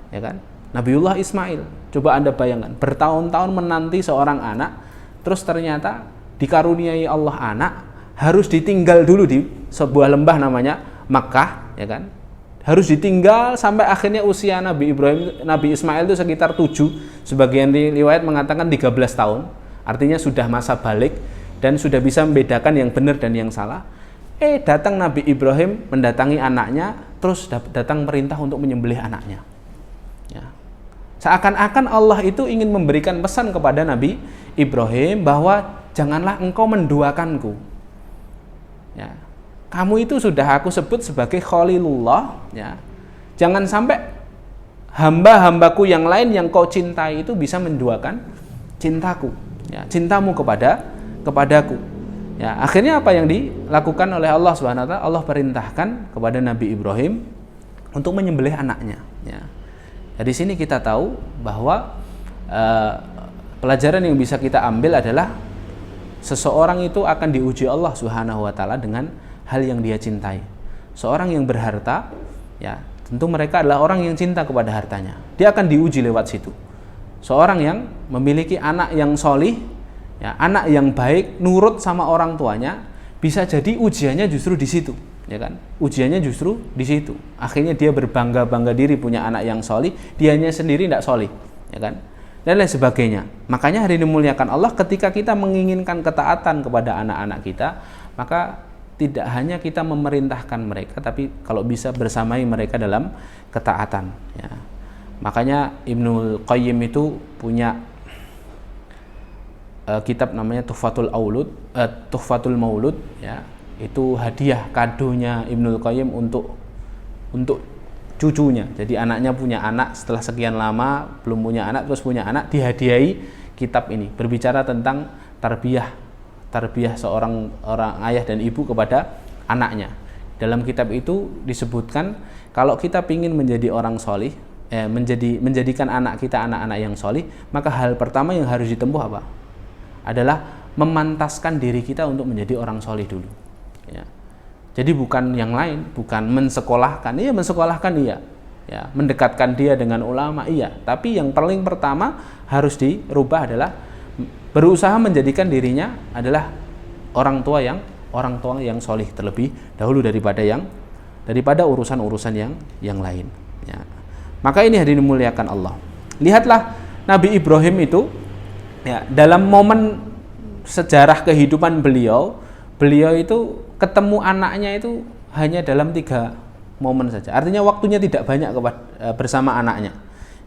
ya kan? Nabiullah Ismail. Coba Anda bayangkan, bertahun-tahun menanti seorang anak, terus ternyata dikaruniai Allah anak, harus ditinggal dulu di sebuah lembah namanya Makkah, ya kan? Harus ditinggal sampai akhirnya usia Nabi Ismail itu sekitar 7, sebagian riwayat mengatakan 13 tahun, artinya sudah masa balik dan sudah bisa membedakan yang benar dan yang salah. Datang Nabi Ibrahim mendatangi anaknya, terus datang perintah untuk menyembelih anaknya, ya. Seakan-akan Allah itu ingin memberikan pesan kepada Nabi Ibrahim bahwa janganlah engkau menduakanku, ya. Kamu itu sudah aku sebut sebagai Khalilullah, ya. Jangan sampai hamba-hambaku yang lain yang kau cintai itu bisa menduakan cintaku, ya, cintamu kepadaku. Ya, akhirnya apa yang dilakukan oleh Allah Subhanahu wa taala? Allah perintahkan kepada Nabi Ibrahim untuk menyembelih anaknya. Ya. Dari sini kita tahu bahwa pelajaran yang bisa kita ambil adalah seseorang itu akan diuji Allah Subhanahu wa taala dengan hal yang dia cintai. Seorang yang berharta, ya, tentu mereka adalah orang yang cinta kepada hartanya. Dia akan diuji lewat situ. Seorang yang memiliki anak yang solih, ya, anak yang baik, nurut sama orang tuanya, bisa jadi ujiannya justru di situ, ya kan? Ujiannya justru di situ. Akhirnya dia berbangga-bangga diri punya anak yang solih, dianya sendiri tidak solih, ya kan? Dan lain sebagainya. Makanya hari ini dimuliakan Allah, ketika kita menginginkan ketaatan kepada anak-anak kita, maka tidak hanya kita memerintahkan mereka, tapi kalau bisa bersamai mereka dalam ketaatan. Ya. Makanya Ibnul Qayyim itu punya kitab namanya Tuhfatul Maulud, ya. Itu hadiah kadonya Ibnul Qayyim untuk cucunya. Jadi anaknya punya anak, setelah sekian lama belum punya anak, terus punya anak, dihadiahi kitab ini, berbicara tentang tarbiyah seorang ayah dan ibu kepada anaknya. Dalam kitab itu disebutkan kalau kita ingin menjadi orang solih, menjadikan anak kita anak-anak yang solih, maka hal pertama yang harus ditempuh apa? Adalah memantaskan diri kita untuk menjadi orang solih dulu. Ya. Jadi bukan yang lain, bukan mensekolahkan, iya mensekolahkan iya, ya, mendekatkan dia dengan ulama iya, tapi yang paling pertama harus dirubah adalah berusaha menjadikan dirinya adalah orang tua yang solih terlebih dahulu daripada urusan-urusan yang lain. Ya. Maka ini hadirin dimuliakan Allah. Lihatlah Nabi Ibrahim itu, ya, dalam momen sejarah kehidupan beliau itu ketemu anaknya itu hanya dalam 3 momen saja. Artinya waktunya tidak banyak bersama anaknya.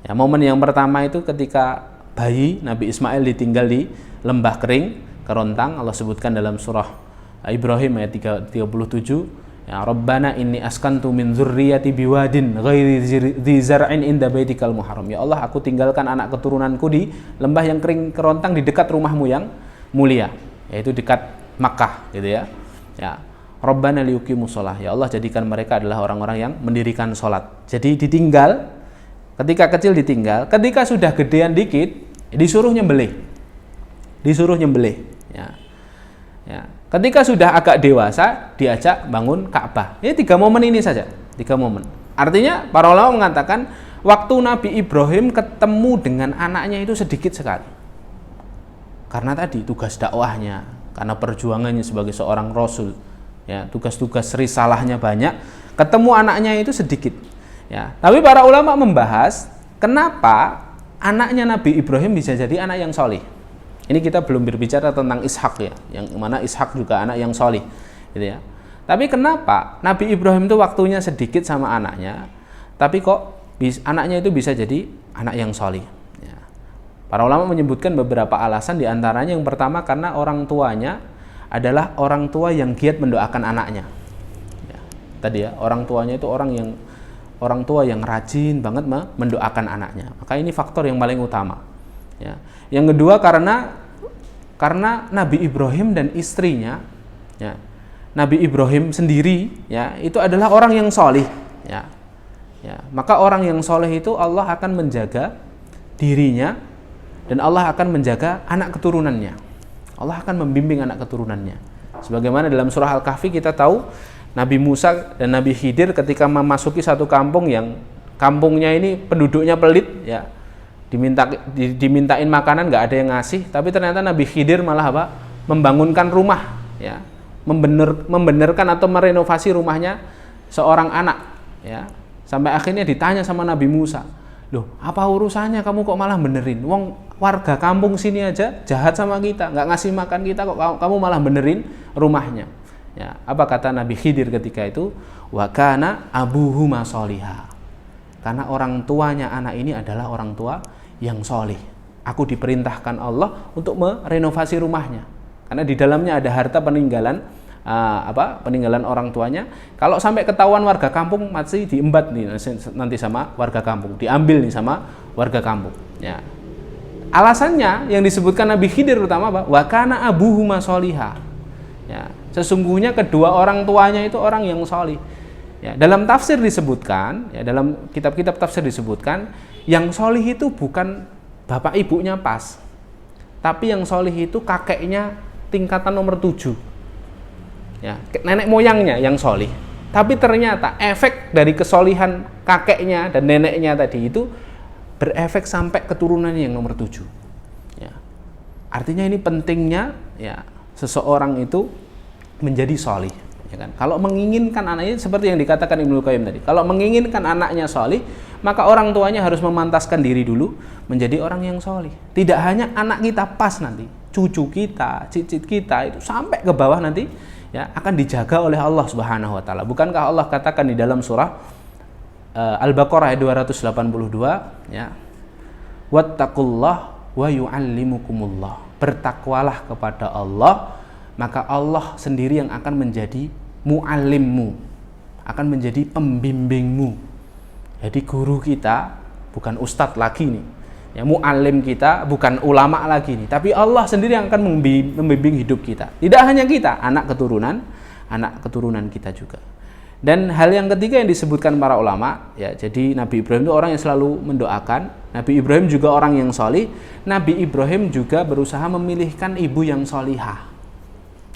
Ya, momen yang pertama itu ketika bayi Nabi Ismail ditinggal di lembah kering, kerontang. Allah sebutkan dalam surah Ibrahim ayat 37, ya, Rabbana inni askantu min dzurriyyati biwadin ghairi dzi zar'in inda baitikal muharram. Ya Allah, aku tinggalkan anak keturunanku di lembah yang kering kerontang di dekat rumahmu yang mulia, yaitu dekat Makkah, gitu ya. Ya, Rabbana liyuqimus shalah. Ya Allah, jadikan mereka adalah orang-orang yang mendirikan sholat. Jadi ditinggal, ketika kecil ditinggal, ketika sudah gedean dikit disuruh nyembelih. Ya. Ya. Ketika sudah agak dewasa diajak bangun Ka'bah. Ini 3 momen ini saja, 3 momen. Artinya para ulama mengatakan waktu Nabi Ibrahim ketemu dengan anaknya itu sedikit sekali. Karena tadi tugas dakwahnya, karena perjuangannya sebagai seorang rasul, ya, tugas-tugas risalahnya banyak, ketemu anaknya itu sedikit. Ya. Tapi para ulama membahas kenapa anaknya Nabi Ibrahim bisa jadi anak yang solih. Ini kita belum berbicara tentang Ishak, ya, yang mana Ishak juga anak yang solih, gitu ya. Tapi kenapa Nabi Ibrahim itu waktunya sedikit sama anaknya, tapi kok anaknya itu bisa jadi anak yang solih? Ya. Para ulama menyebutkan beberapa alasan, diantaranya yang pertama karena orang tuanya adalah orang tua yang giat mendoakan anaknya. Ya. Tadi ya, orang tuanya itu orang tua yang rajin banget mendoakan anaknya. Maka ini faktor yang paling utama. Ya. Yang kedua karena Nabi Ibrahim dan istrinya, ya, Nabi Ibrahim sendiri, ya, itu adalah orang yang solih. Ya. Ya. Maka orang yang solih itu Allah akan menjaga dirinya dan Allah akan menjaga anak keturunannya. Allah akan membimbing anak keturunannya. Sebagaimana dalam surah Al-Kahfi kita tahu Nabi Musa dan Nabi Khidir ketika memasuki satu kampung yang kampungnya ini penduduknya pelit, ya, dimintain makanan nggak ada yang ngasih, tapi ternyata Nabi Khidir malah apa? Membangunkan rumah, ya, membenarkan atau merenovasi rumahnya seorang anak, ya, sampai akhirnya ditanya sama Nabi Musa, loh, apa urusannya kamu kok malah benerin? Wong warga kampung sini aja jahat sama kita, nggak ngasih makan kita, kok kamu malah benerin rumahnya? Ya, apa kata Nabi Khidir ketika itu? Wa kana abuhuma sholiha. Karena orang tuanya anak ini adalah orang tua yang solih. Aku diperintahkan Allah untuk merenovasi rumahnya, karena di dalamnya ada harta peninggalan peninggalan orang tuanya. Kalau sampai ketahuan warga kampung masih diembat nih nanti sama warga kampung, diambil nih sama warga kampung. Ya. alasannya yang disebutkan Nabi Khidir utama apa? Wa kana abuhuma sholiha. Ya, sesungguhnya kedua orang tuanya itu orang yang sholih. Ya, dalam tafsir disebutkan, ya, dalam kitab-kitab tafsir disebutkan, yang sholih itu bukan bapak ibunya pas, tapi yang sholih itu kakeknya tingkatan nomor 7. Ya, nenek moyangnya yang sholih. Tapi ternyata efek dari kesolihan kakeknya dan neneknya tadi itu berefek sampai keturunannya yang nomor 7. Ya. Artinya ini pentingnya ya seseorang itu menjadi sholih. Ya kan? Kalau menginginkan anaknya seperti yang dikatakan Ibnu Qayyim tadi, kalau menginginkan anaknya sholih, maka orang tuanya harus memantaskan diri dulu menjadi orang yang sholih. Tidak hanya anak kita pas nanti, cucu kita, cicit kita itu sampai ke bawah nanti ya akan dijaga oleh Allah Subhanahu wa taala. Bukankah Allah katakan di dalam surah Al-Baqarah ayat 282 ya. Wattaqullah wa yu'allimukumullah. Bertakwalah kepada Allah, maka Allah sendiri yang akan menjadi muallimmu, akan menjadi pembimbingmu. Jadi guru kita bukan ustadz lagi nih. Ya, muallim kita bukan ulama lagi nih, tapi Allah sendiri yang akan membimbing hidup kita. Tidak hanya kita, anak keturunan kita juga. Dan hal yang ketiga yang disebutkan para ulama, ya, jadi Nabi Ibrahim itu orang yang selalu mendoakan. Nabi Ibrahim juga orang yang sholih. Nabi Ibrahim juga berusaha memilihkan ibu yang sholihah.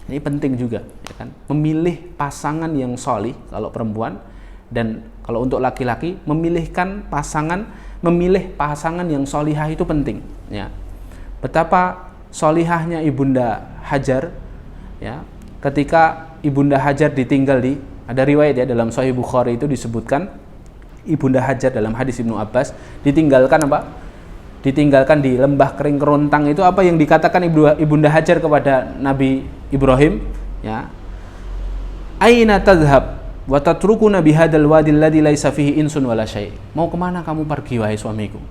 Ini penting juga, ya kan? Memilih pasangan yang sholih kalau perempuan, dan kalau untuk laki-laki memilih pasangan yang sholihah itu penting. Ya. Betapa sholihahnya Ibunda Hajar, ya, ketika Ibunda Hajar ditinggal ada riwayat ya dalam Sahih Bukhari itu disebutkan Ibunda Hajar dalam hadis Ibnu Abbas ditinggalkan apa? Ditinggalkan di lembah kering kerontang itu apa yang dikatakan Ibunda Hajar kepada Nabi Ibrahim, ya. Aina tadhhab wa tatrukuna bihadzal wadi alladzi laisa fihi insun wala syai'. Mau kemana kamu pergi wahai suamiku?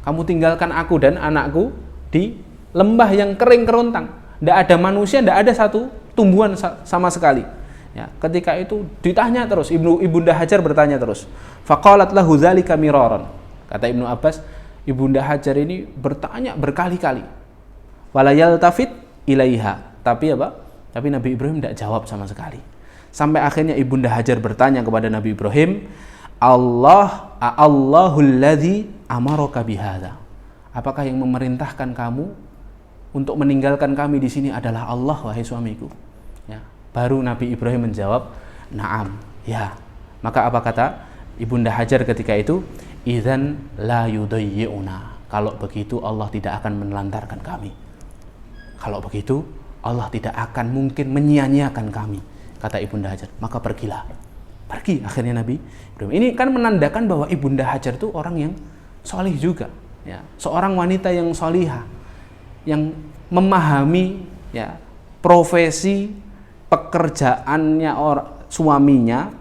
Kamu tinggalkan aku dan anakku di lembah yang kering kerontang. Tidak ada manusia, tidak ada satu tumbuhan sama sekali. Ya, ketika itu ditanya terus, Ibunda Hajar bertanya terus. Faqalat lahu dzalika miraran. Kata Ibnu Abbas, Ibunda Hajar ini bertanya berkali-kali. Wala yaltafit ilaiha. Tapi apa? Tapi Nabi Ibrahim tidak jawab sama sekali. Sampai akhirnya Ibunda Hajar bertanya kepada Nabi Ibrahim, Allahul ladzi amaraka bihadza. Apakah yang memerintahkan kamu untuk meninggalkan kami di sini adalah Allah wahai suamiku? Ya. Baru Nabi Ibrahim menjawab, "Na'am." Ya. Maka apa kata Ibunda Hajar ketika itu? Idzan la yudayyi'una. Kalau begitu Allah tidak akan menelantarkan kami. Kalau begitu Allah tidak akan mungkin menyia-nyiakan kami, kata Ibunda Hajar. Maka pergilah. Pergi akhirnya Nabi Ibrahim. Ini kan menandakan bahwa Ibunda Hajar itu orang yang solih juga, ya. Seorang wanita yang solihah, yang memahami ya profesi pekerjaannya suaminya,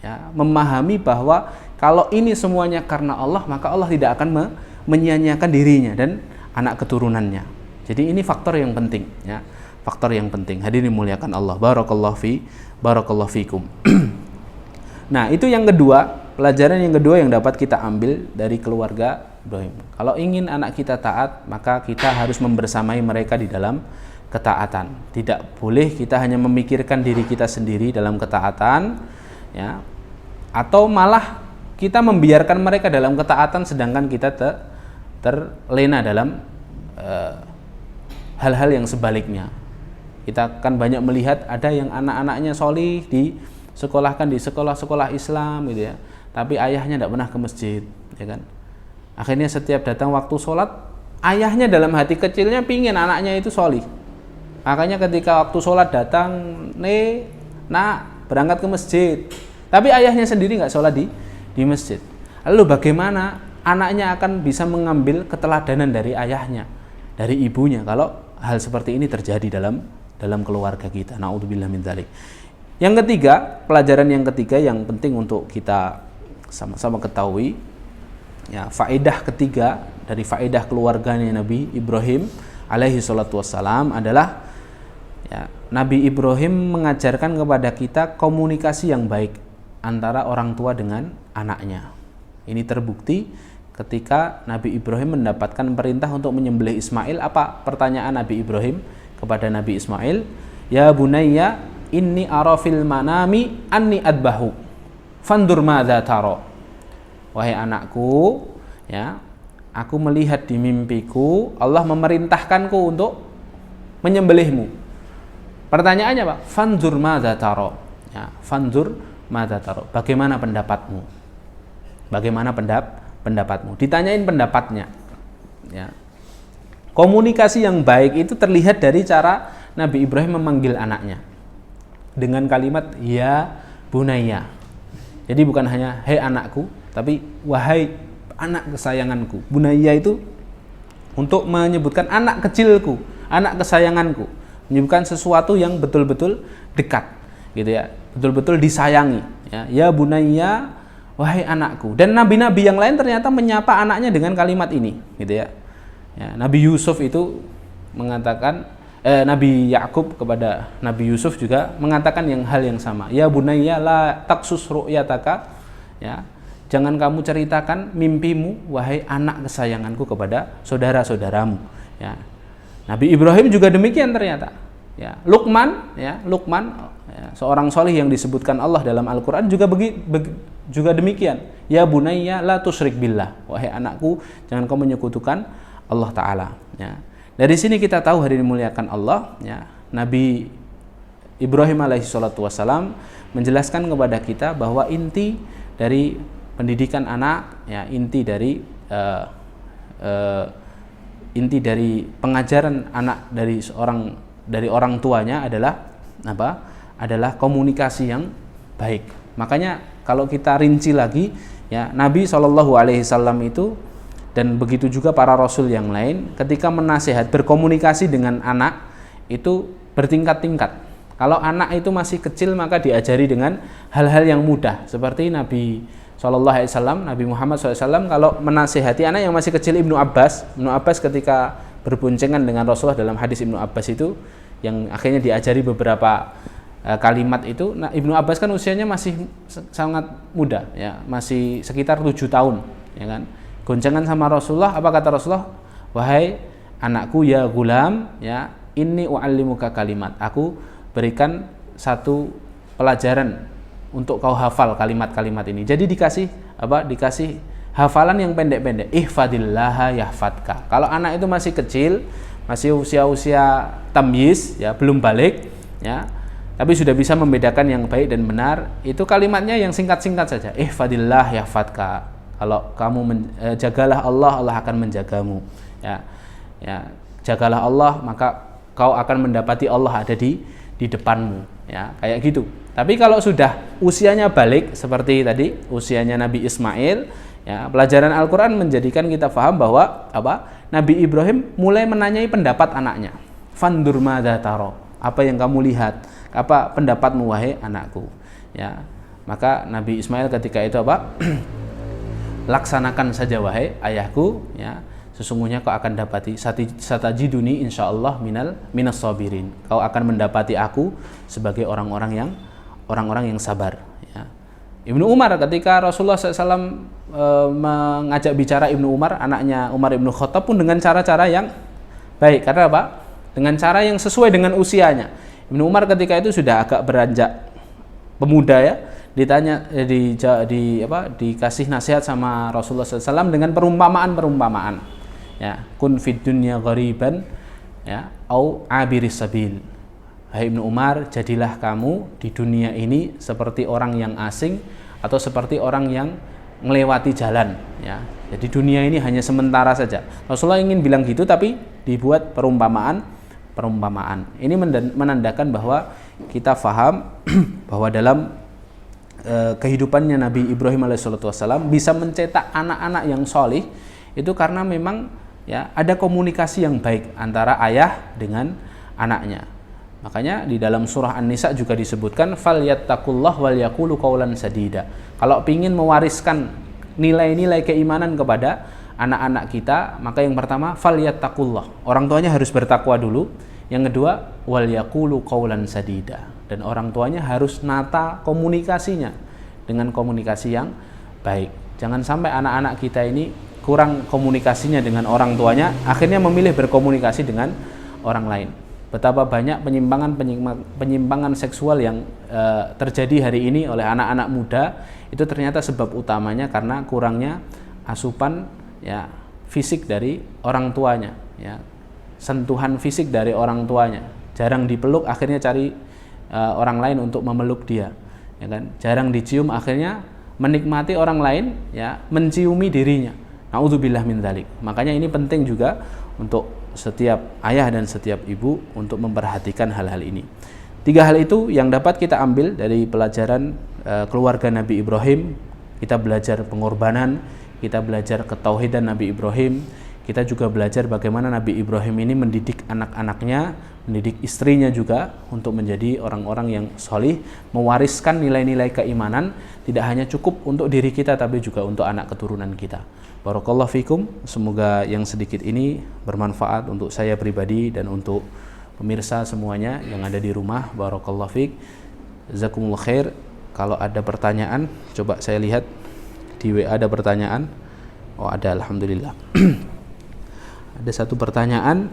ya, memahami bahwa kalau ini semuanya karena Allah, maka Allah tidak akan menyia-nyiakan dirinya dan anak keturunannya. Jadi ini faktor yang penting, ya. Faktor yang penting. Hadirin dimuliakan Allah. Barakallahu fikum. Nah, itu yang kedua, pelajaran yang kedua yang dapat kita ambil dari keluarga Ibrahim. Kalau ingin anak kita taat, maka kita harus membersamai mereka di dalam ketaatan. Tidak boleh kita hanya memikirkan diri kita sendiri dalam ketaatan, ya. Atau malah kita membiarkan mereka dalam ketaatan sedangkan kita terlena dalam hal-hal yang sebaliknya. Kita kan banyak melihat ada yang anak-anaknya solih disekolahkan di sekolah-sekolah Islam gitu ya, tapi ayahnya tidak pernah ke masjid, ya kan. Akhirnya setiap datang waktu sholat, ayahnya dalam hati kecilnya pingin anaknya itu solih. Makanya ketika waktu sholat datang, nak berangkat ke masjid, tapi ayahnya sendiri nggak sholat di masjid. Lalu bagaimana anaknya akan bisa mengambil keteladanan dari ayahnya, dari ibunya, kalau hal seperti ini terjadi dalam keluarga kita. Na'udzubillah min dzalik. Yang ketiga, pelajaran yang ketiga yang penting untuk kita sama-sama ketahui, ya, faedah ketiga dari faedah keluarganya Nabi Ibrahim alaihi salatu wassalam adalah, ya, Nabi Ibrahim mengajarkan kepada kita komunikasi yang baik antara orang tua dengan anaknya. Ini terbukti ketika Nabi Ibrahim mendapatkan perintah untuk menyembelih Ismail. Apa pertanyaan Nabi Ibrahim kepada Nabi Ismail? Ya bunayya inni ara fil manami anni adbahu fandur madza tara. Wahai anakku, ya, aku melihat di mimpiku Allah memerintahkanku untuk menyembelihmu. Pertanyaannya apa? Fandur madza tara. Ya, fandur madza tara. Bagaimana pendapatmu? Bagaimana pendapatmu? Ditanyain pendapatnya. Ya. Komunikasi yang baik itu terlihat dari cara Nabi Ibrahim memanggil anaknya dengan kalimat ya bunayya. Jadi bukan hanya hei anakku, tapi wahai anak kesayanganku. Bunayya itu untuk menyebutkan anak kecilku, anak kesayanganku, menyebutkan sesuatu yang betul-betul dekat, gitu ya, betul-betul disayangi. Ya bunayya, wahai anakku. Dan nabi-nabi yang lain ternyata menyapa anaknya dengan kalimat ini, gitu ya. Nabi Yusuf itu mengatakan, Nabi Yakub kepada Nabi Yusuf juga mengatakan hal yang sama. Ya bunayya la taqsus ru'yataka, ya, jangan kamu ceritakan mimpimu wahai anak kesayanganku kepada saudara-saudaramu. Ya. Nabi Ibrahim juga demikian ternyata. Ya, Luqman, ya, seorang solih yang disebutkan Allah dalam Al-Quran juga demikian. Ya bunayya la tusyrik billah, wahai anakku, jangan kau menyekutukan Allah Ta'ala. Ya. Dari sini kita tahu hadirin dimuliakan Allah, ya, Nabi Ibrahim alaihi salatu wassalam menjelaskan kepada kita bahwa inti dari pendidikan anak, ya, inti dari pengajaran anak dari orang tuanya adalah apa? Adalah komunikasi yang baik. Makanya kalau kita rinci lagi, ya, Nabi SAW itu dan begitu juga para rasul yang lain ketika menasihat berkomunikasi dengan anak itu bertingkat-tingkat. Kalau anak itu masih kecil maka diajari dengan hal-hal yang mudah seperti Nabi SAW, Nabi Muhammad SAW kalau menasihati anak yang masih kecil. Ibnu Abbas ketika berboncengan dengan Rasulullah dalam hadis Ibnu Abbas itu yang akhirnya diajari beberapa kalimat itu. Nah, Ibnu Abbas kan usianya masih sangat muda, ya, masih sekitar 7 tahun, ya kan. Goncengan sama Rasulullah, apa kata Rasulullah? Wahai anakku ya gulam, ya, inni u'allimuka kalimat. Aku berikan satu pelajaran untuk kau hafal kalimat-kalimat ini. Jadi dikasih hafalan yang pendek-pendek. Ihfadillaha yahfadka. Kalau anak itu masih kecil, masih usia tamyiz, ya, belum balik, ya, tapi sudah bisa membedakan yang baik dan benar, itu kalimatnya yang singkat-singkat saja. Ihfadillah yahfadka. Kalau kamu jagalah Allah, Allah akan menjagamu. Ya, jagalah Allah, maka kau akan mendapati Allah ada di depanmu. Ya, kayak gitu. Tapi kalau sudah usianya balik seperti tadi, usianya Nabi Ismail, ya, pelajaran Al-Quran menjadikan kita paham bahwa Nabi Ibrahim mulai menanyai pendapat anaknya. Fandur madza tara. Apa yang kamu lihat? Apa pendapatmu wahai anakku? Ya, maka Nabi Ismail ketika itu laksanakan saja wahai ayahku, ya, sesungguhnya kau akan dapati satajiduni insyaallah minas sabirin. Kau akan mendapati aku sebagai orang-orang yang sabar, ya. Ibnu Umar ketika Rasulullah SAW mengajak bicara Ibnu Umar, anaknya Umar Ibnu Khattab pun dengan cara-cara yang baik. Karena apa? Dengan cara yang sesuai dengan usianya. Ibnu Umar ketika itu sudah agak beranjak pemuda, ya. Ditanya dikasih nasihat sama Rasulullah SAW dengan perumpamaan, ya, kun fid dunya ghariban, ya, au abiris sabil. Hai Ibnu Umar, jadilah kamu di dunia ini seperti orang yang asing atau seperti orang yang melewati jalan, ya. Jadi dunia ini hanya sementara saja. Rasulullah ingin bilang gitu tapi dibuat perumpamaan. Ini menandakan bahwa kita faham bahwa dalam kehidupannya Nabi Ibrahim alaihissalam bisa mencetak anak-anak yang solih itu karena memang, ya, ada komunikasi yang baik antara ayah dengan anaknya. Makanya di dalam surah An-Nisa juga disebutkan falyattaqullah wal yaqulu qaulan sadida. Kalau ingin mewariskan nilai-nilai keimanan kepada anak-anak kita, maka yang pertama falyattaqullah. Orang tuanya harus bertakwa dulu. Yang kedua wal yaqulu qaulan sadida. Dan orang tuanya harus nata komunikasinya dengan komunikasi yang baik. Jangan sampai anak-anak kita ini kurang komunikasinya dengan orang tuanya, akhirnya memilih berkomunikasi dengan orang lain. Betapa banyak penyimpangan seksual yang terjadi hari ini oleh anak-anak muda, itu ternyata sebab utamanya karena kurangnya asupan ya fisik dari orang tuanya, ya, sentuhan fisik dari orang tuanya. Jarang dipeluk, akhirnya cari orang lain untuk memeluk dia, ya kan? Jarang dicium, akhirnya menikmati orang lain, ya, menciumi dirinya. Naudzubillah min dzalik. Makanya ini penting juga untuk setiap ayah dan setiap ibu untuk memperhatikan hal-hal ini. 3 hal itu yang dapat kita ambil dari pelajaran keluarga Nabi Ibrahim. Kita belajar pengorbanan, kita belajar ketauhidan Nabi Ibrahim, kita juga belajar bagaimana Nabi Ibrahim ini mendidik anak-anaknya, mendidik istrinya juga untuk menjadi orang-orang yang sholih, mewariskan nilai-nilai keimanan, tidak hanya cukup untuk diri kita tapi juga untuk anak keturunan kita. Barakallahu fikum, semoga yang sedikit ini bermanfaat untuk saya pribadi dan untuk pemirsa semuanya yang ada di rumah. Barakallahu fik, jazakumullah khair. Kalau ada pertanyaan, coba saya lihat di WA ada pertanyaan. Oh, ada, alhamdulillah. Ada satu pertanyaan.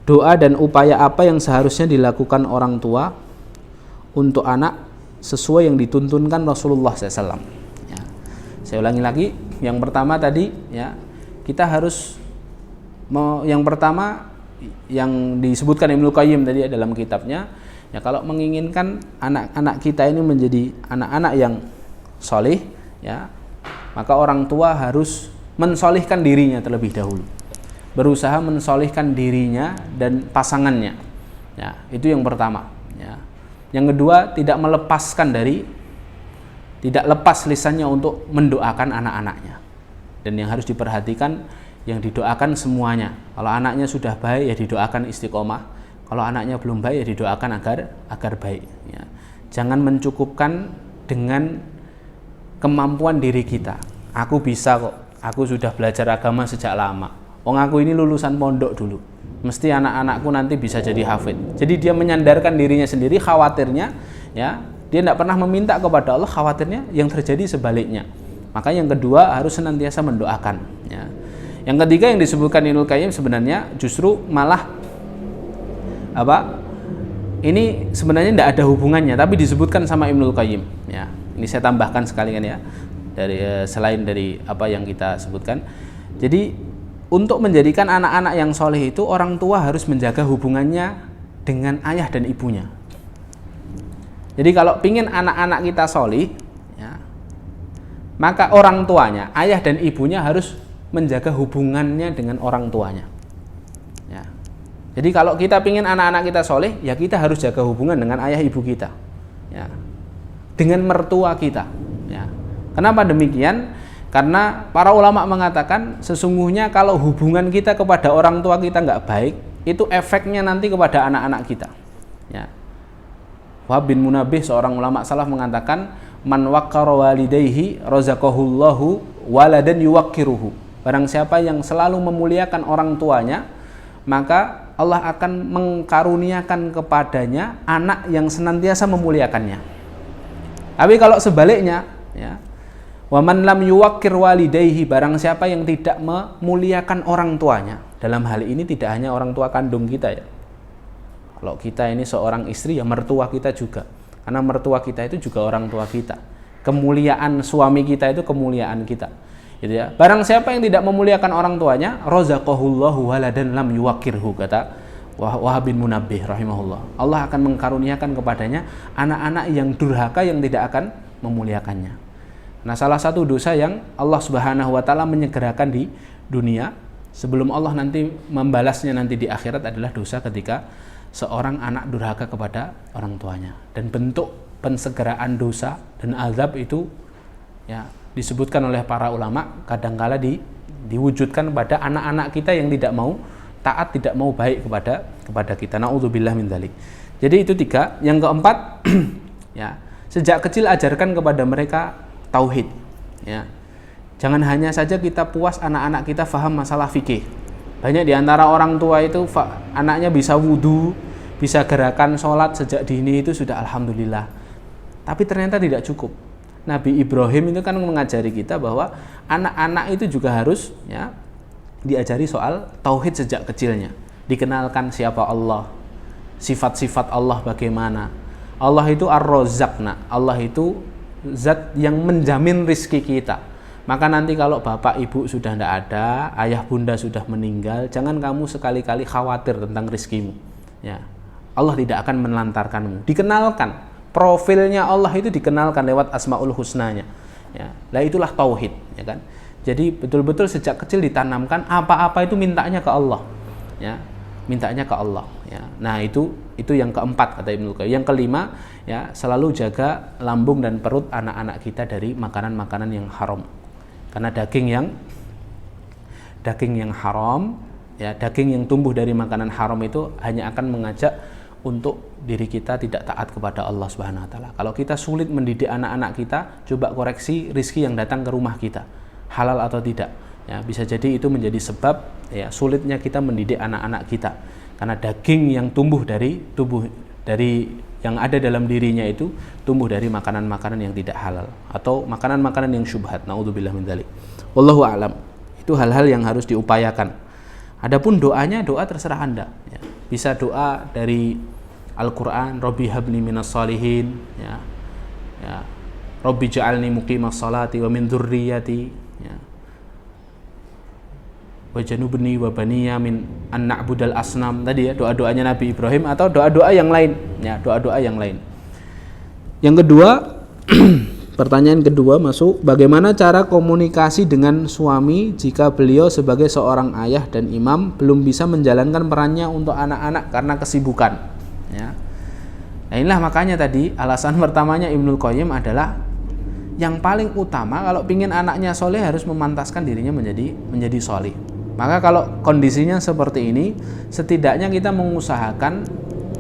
Doa dan upaya apa yang seharusnya dilakukan orang tua untuk anak sesuai yang dituntunkan Rasulullah SAW? Saya ulangi lagi, yang pertama tadi, ya, kita harus yang pertama yang disebutkan Ibnu Qayyim tadi dalam kitabnya, ya, kalau menginginkan anak-anak kita ini menjadi anak-anak yang solih, ya, maka orang tua harus mensolihkan dirinya terlebih dahulu, berusaha mensolihkan dirinya dan pasangannya, ya, itu yang pertama, ya. Yang kedua, tidak lepas lisannya untuk mendoakan anak-anaknya. Dan yang harus diperhatikan, yang didoakan semuanya. Kalau anaknya sudah baik, ya didoakan istiqomah. Kalau anaknya belum baik, ya didoakan agar baik, ya. Jangan mencukupkan dengan kemampuan diri kita. Aku bisa kok, aku sudah belajar agama sejak lama. Aku ini lulusan pondok dulu, mesti anak-anakku nanti bisa jadi hafid. Jadi dia menyandarkan dirinya sendiri, khawatirnya, ya, dia tidak pernah meminta kepada Allah, khawatirnya yang terjadi sebaliknya. Maka yang kedua harus senantiasa mendoakan, ya. Yang ketiga yang disebutkan Ibnu Qayyim sebenarnya justru malah ini sebenarnya tidak ada hubungannya, tapi disebutkan sama Ibnu Qayyim, ya. Ini saya tambahkan sekalian, ya, dari selain dari apa yang kita sebutkan. Jadi untuk menjadikan anak-anak yang soleh itu, orang tua harus menjaga hubungannya dengan ayah dan ibunya. Jadi kalau ingin anak-anak kita solih, ya, maka orang tuanya, ayah dan ibunya harus menjaga hubungannya dengan orang tuanya, ya. Jadi kalau kita ingin anak-anak kita solih, ya kita harus jaga hubungan dengan ayah ibu kita, ya, dengan mertua kita, ya. Kenapa demikian? Karena para ulama mengatakan sesungguhnya kalau hubungan kita kepada orang tua kita nggak baik, itu efeknya nanti kepada anak-anak kita, ya. Wahab bin Munabbih, seorang ulama salaf, mengatakan, man waqqara walidayhi razaqahullahu waladan yuwaqqiruhu. Barang siapa yang selalu memuliakan orang tuanya, maka Allah akan mengkaruniakan kepadanya anak yang senantiasa memuliakannya. Tapi kalau sebaliknya, ya, wa man lam yuwaqqir walidayhi, barang siapa yang tidak memuliakan orang tuanya, dalam hal ini tidak hanya orang tua kandung kita, ya. Kalau kita ini seorang istri, ya mertua kita juga. Karena mertua kita itu juga orang tua kita. Kemuliaan suami kita itu kemuliaan kita. Gitu, ya. Barang siapa yang tidak memuliakan orang tuanya, razaqahullahu waladan lam yuwaqirhu, kata Wahab bin Munabbih rahimahullah. Allah akan mengkaruniakan kepadanya anak-anak yang durhaka, yang tidak akan memuliakannya. Nah, salah satu dosa yang Allah Subhanahu wa taala menyegerakan di dunia sebelum Allah nanti membalasnya nanti di akhirat adalah dosa ketika seorang anak durhaka kepada orang tuanya. Dan bentuk pensegeraan dosa dan azab itu, ya, disebutkan oleh para ulama kadangkala diwujudkan pada anak-anak kita yang tidak mau taat, tidak mau baik kepada kita. Naudzubillah min dzalik. Jadi itu 3. Yang keempat, ya, sejak kecil ajarkan kepada mereka tauhid, ya. Jangan hanya saja kita puas anak-anak kita faham masalah fikih. Banyak di antara orang tua itu anaknya bisa wudu, bisa gerakan sholat sejak dini, itu sudah alhamdulillah. Tapi ternyata tidak cukup. Nabi Ibrahim itu kan mengajari kita bahwa anak-anak itu juga harus ya diajari soal tauhid sejak kecilnya, dikenalkan siapa Allah, sifat-sifat Allah bagaimana. Allah itu Ar-Razzaq, Allah itu zat yang menjamin rizki kita. Maka nanti kalau bapak ibu sudah tidak ada, ayah bunda sudah meninggal, jangan kamu sekali-kali khawatir tentang rizkimu ya. Allah tidak akan menelantarkanmu. Dikenalkan profilnya Allah itu, dikenalkan lewat asmaul husnanya ya. Lah itulah tauhid ya kan. Jadi betul-betul sejak kecil ditanamkan apa-apa itu mintanya ke Allah ya, mintanya ke Allah ya. Nah itu yang keempat kata Ibnu Qayyim. Yang kelima ya, selalu jaga lambung dan perut anak-anak kita dari makanan-makanan yang haram. Karena daging yang haram ya, daging yang tumbuh dari makanan haram itu hanya akan mengajak untuk diri kita tidak taat kepada Allah Subhanahu wa taala. Kalau kita sulit mendidik anak-anak kita, coba koreksi rizki yang datang ke rumah kita, halal atau tidak. Ya, bisa jadi itu menjadi sebab ya sulitnya kita mendidik anak-anak kita. Karena daging yang tumbuh dari yang ada dalam dirinya itu tumbuh dari makanan-makanan yang tidak halal atau makanan-makanan yang syubhat. Naudzubillah min dzalik. Wallahu a'lam. Itu hal-hal yang harus diupayakan. Adapun doanya, doa terserah Anda ya. Bisa doa dari Al-Qur'an, Rabbi habli minas shalihin ya. Ya. Rabbi ja'alni muqimas salati wa min dzurriyyati ya. Wa janubni wa baniya min an na'budal asnam. Tadi ya doa-doanya Nabi Ibrahim atau doa-doa yang lain ya, doa-doa yang lain. Yang kedua, pertanyaan kedua masuk, bagaimana cara komunikasi dengan suami jika beliau sebagai seorang ayah dan imam belum bisa menjalankan perannya untuk anak-anak karena kesibukan ya. Nah inilah makanya tadi alasan pertamanya Ibnu Qayyim adalah yang paling utama kalau ingin anaknya soleh harus memantaskan dirinya menjadi soleh. Maka kalau kondisinya seperti ini, setidaknya kita mengusahakan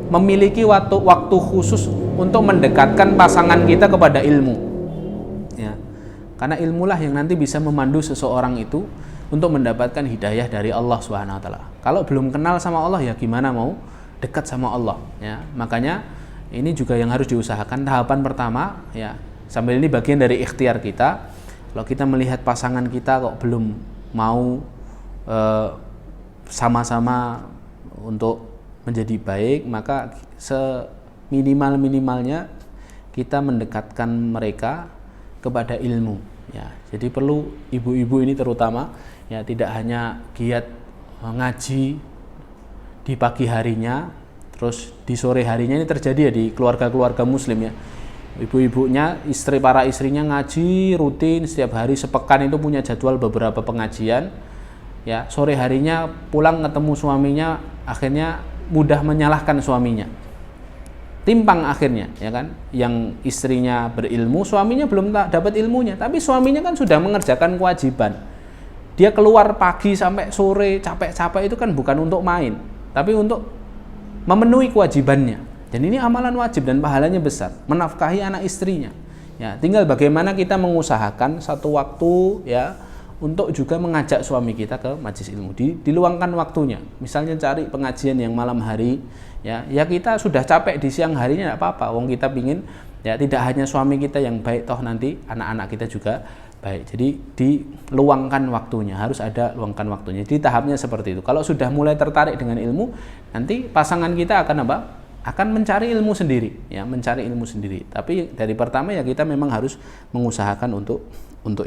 memiliki waktu khusus untuk mendekatkan pasangan kita kepada ilmu ya. Karena ilmulah yang nanti bisa memandu seseorang itu untuk mendapatkan hidayah dari Allah Subhanahu wa taala. Kalau belum kenal sama Allah ya gimana mau dekat sama Allah ya. Makanya ini juga yang harus diusahakan. Tahapan pertama ya, sambil ini bagian dari ikhtiar kita. Kalau kita melihat pasangan kita kok belum mau sama-sama untuk menjadi baik, maka seminimal-minimalnya kita mendekatkan mereka kepada ilmu ya. Jadi perlu ibu-ibu ini terutama ya, tidak hanya giat ngaji di pagi harinya, terus di sore harinya. Ini terjadi ya di keluarga-keluarga muslim ya. Ibu-ibunya, para istrinya ngaji rutin setiap hari, sepekan itu punya jadwal beberapa pengajian ya. Sore harinya pulang ketemu suaminya, akhirnya mudah menyalahkan suaminya, timpang akhirnya ya kan. Yang istrinya berilmu, suaminya belum dapat ilmunya, tapi suaminya kan sudah mengerjakan kewajiban. Dia keluar pagi sampai sore capek-capek itu kan bukan untuk main, tapi untuk memenuhi kewajibannya. Dan ini amalan wajib dan pahalanya besar, menafkahi anak istrinya ya. Tinggal bagaimana kita mengusahakan satu waktu ya untuk juga mengajak suami kita ke majelis ilmu, diluangkan waktunya. Misalnya cari pengajian yang malam hari ya kita sudah capek di siang harinya tidak apa-apa. Wong kita pingin ya tidak hanya suami kita yang baik, toh nanti anak-anak kita juga baik. Jadi diluangkan waktunya, harus ada luangkan waktunya. Jadi tahapnya seperti itu. Kalau sudah mulai tertarik dengan ilmu, nanti pasangan kita akan apa? Akan mencari ilmu sendiri ya, mencari ilmu sendiri. Tapi dari pertama ya kita memang harus mengusahakan untuk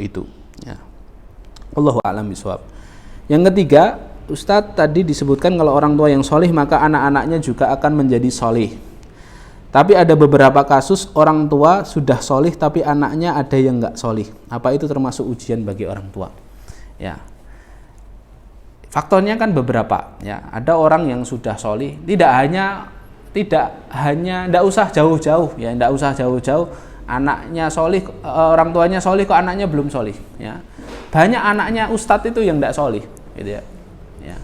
itu ya. Allahu a'lam bishawab. Yang ketiga, Ustadz tadi disebutkan kalau orang tua yang solih maka anak-anaknya juga akan menjadi solih. Tapi ada beberapa kasus orang tua sudah solih tapi anaknya ada yang nggak solih. Apa itu termasuk ujian bagi orang tua? Ya, faktornya kan beberapa. Ya, ada orang yang sudah solih, tidak usah jauh-jauh. Ya, tidak usah jauh-jauh. Anaknya solih, orang tuanya solih, kok anaknya belum solih. Ya, banyak anaknya ustadz itu yang tidak solih, gitu ya. Ya,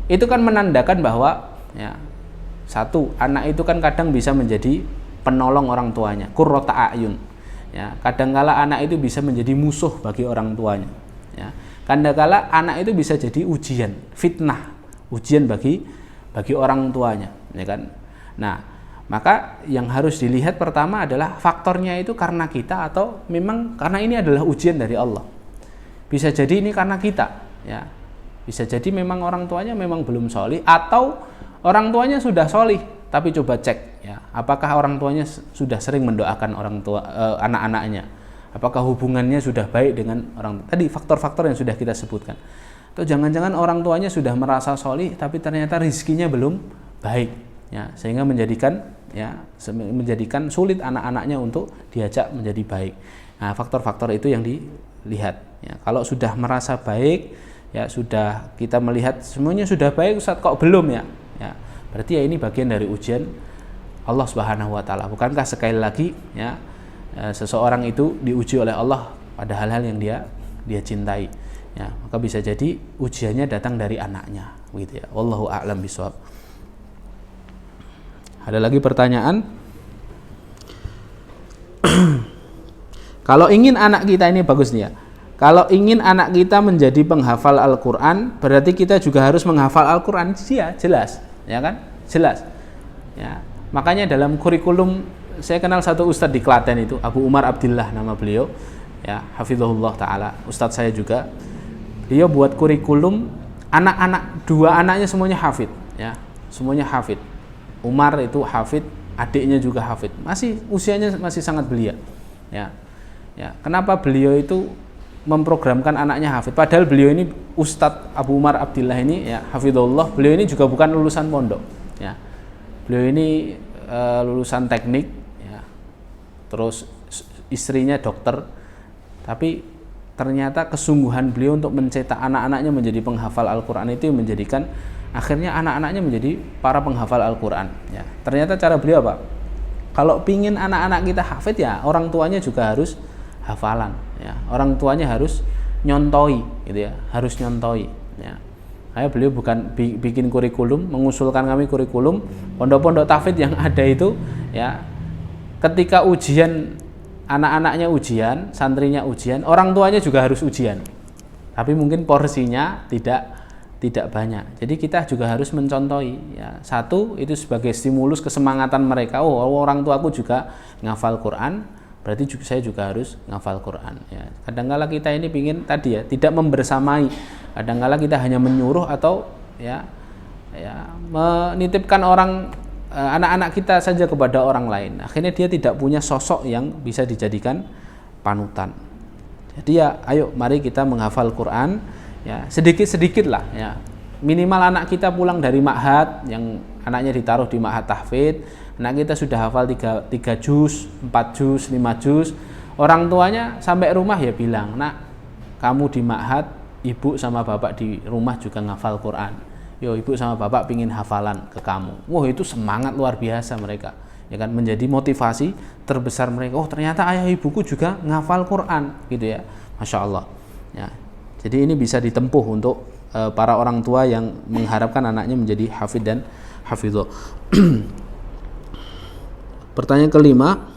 itu kan menandakan bahwa ya, satu, anak itu kan kadang bisa menjadi penolong orang tuanya, qurrata a'yun. Ya, kadangkala anak itu bisa menjadi musuh bagi orang tuanya. Ya, kadangkala anak itu bisa jadi ujian, fitnah, ujian bagi orang tuanya, ya kan. Nah, Maka yang harus dilihat pertama adalah faktornya itu karena kita atau memang karena ini adalah ujian dari Allah. Bisa jadi ini karena kita, ya. Bisa jadi memang orang tuanya memang belum sholih atau orang tuanya sudah sholih, tapi coba cek, ya, apakah orang tuanya sudah sering mendoakan orang tua anak-anaknya, apakah hubungannya sudah baik dengan orang tadi faktor-faktor yang sudah kita sebutkan. Atau jangan-jangan orang tuanya sudah merasa sholih, tapi ternyata rizkinya belum baik, ya, sehingga menjadikan sulit anak-anaknya untuk diajak menjadi baik. Nah, faktor-faktor itu yang dilihat. Ya, kalau sudah merasa baik, ya sudah kita melihat semuanya sudah baik, Ustaz kok belum ya? Ya, berarti ya ini bagian dari ujian Allah Subhanahu wa taala. Bukankah sekali lagi ya seseorang itu diuji oleh Allah pada hal-hal yang dia cintai. Ya, maka bisa jadi ujiannya datang dari anaknya, begitu ya. Wallahu a'lam bishawab. Ada lagi pertanyaan? Kalau ingin anak kita ini bagus nih ya. Kalau ingin anak kita menjadi penghafal Al-Qur'an, berarti kita juga harus menghafal Al-Qur'an. Iya, jelas, ya kan? Jelas. Ya. Makanya dalam kurikulum, saya kenal satu ustadz di Klaten itu, Abu Umar Abdillah nama beliau, ya, hafizahullah taala. Ustadz saya juga. Dia buat kurikulum anak-anak, dua anaknya semuanya hafid, ya. Semuanya hafid. Umar itu hafid, adiknya juga hafid. Masih usianya masih sangat belia. Ya. Ya, kenapa beliau itu memprogramkan anaknya hafid? Padahal beliau ini Ustadz Abu Umar Abdillah ini, ya, hafizahullah, beliau ini juga bukan lulusan pondok, ya. Beliau ini lulusan teknik, ya. Terus istrinya dokter. Tapi ternyata kesungguhan beliau untuk mencetak anak-anaknya menjadi penghafal Al-Qur'an itu menjadikan akhirnya anak-anaknya menjadi para penghafal Al-Qur'an, ya. Ternyata cara beliau apa? Kalau pingin anak-anak kita hafid, ya orang tuanya juga harus hafalan, ya. Orang tuanya harus nyontoi, gitu ya, harus nyontoi, ya. Kayak beliau bukan bikin kurikulum, mengusulkan kami kurikulum pondok-pondok tahfidz yang ada itu, ya. Ketika ujian anak-anaknya ujian, santrinya ujian, orang tuanya juga harus ujian. Tapi mungkin porsinya tidak banyak. Jadi kita juga harus mencontohi, ya. Satu, itu sebagai stimulus kesemangatan mereka. Oh, orang tuaku juga ngafal Quran, berarti saya juga harus ngafal Quran, ya. Kadang-kala kita ini pingin tadi ya, tidak membersamai. Kadang-kala kita hanya menyuruh atau ya menitipkan anak-anak kita saja kepada orang lain. Akhirnya dia tidak punya sosok yang bisa dijadikan panutan. Jadi ya, ayo mari kita menghafal Quran, ya, sedikit-sedikit lah, ya. Minimal anak kita pulang dari ma'had, yang anaknya ditaruh di ma'had tahfidz, anak kita sudah hafal 3 juz, 4 juz, 5 juz. Orang tuanya sampai rumah ya bilang, "Nak, kamu di ma'had, ibu sama bapak di rumah juga ngafal Quran. Yo, ibu sama bapak pingin hafalan ke kamu." Wah, itu semangat luar biasa mereka, ya kan, menjadi motivasi terbesar mereka. Oh, ternyata ayah ibuku juga ngafal Quran, gitu ya. Masya Allah, ya. Jadi ini bisa ditempuh untuk para orang tua yang mengharapkan anaknya menjadi hafid dan hafidho. Pertanyaan kelima,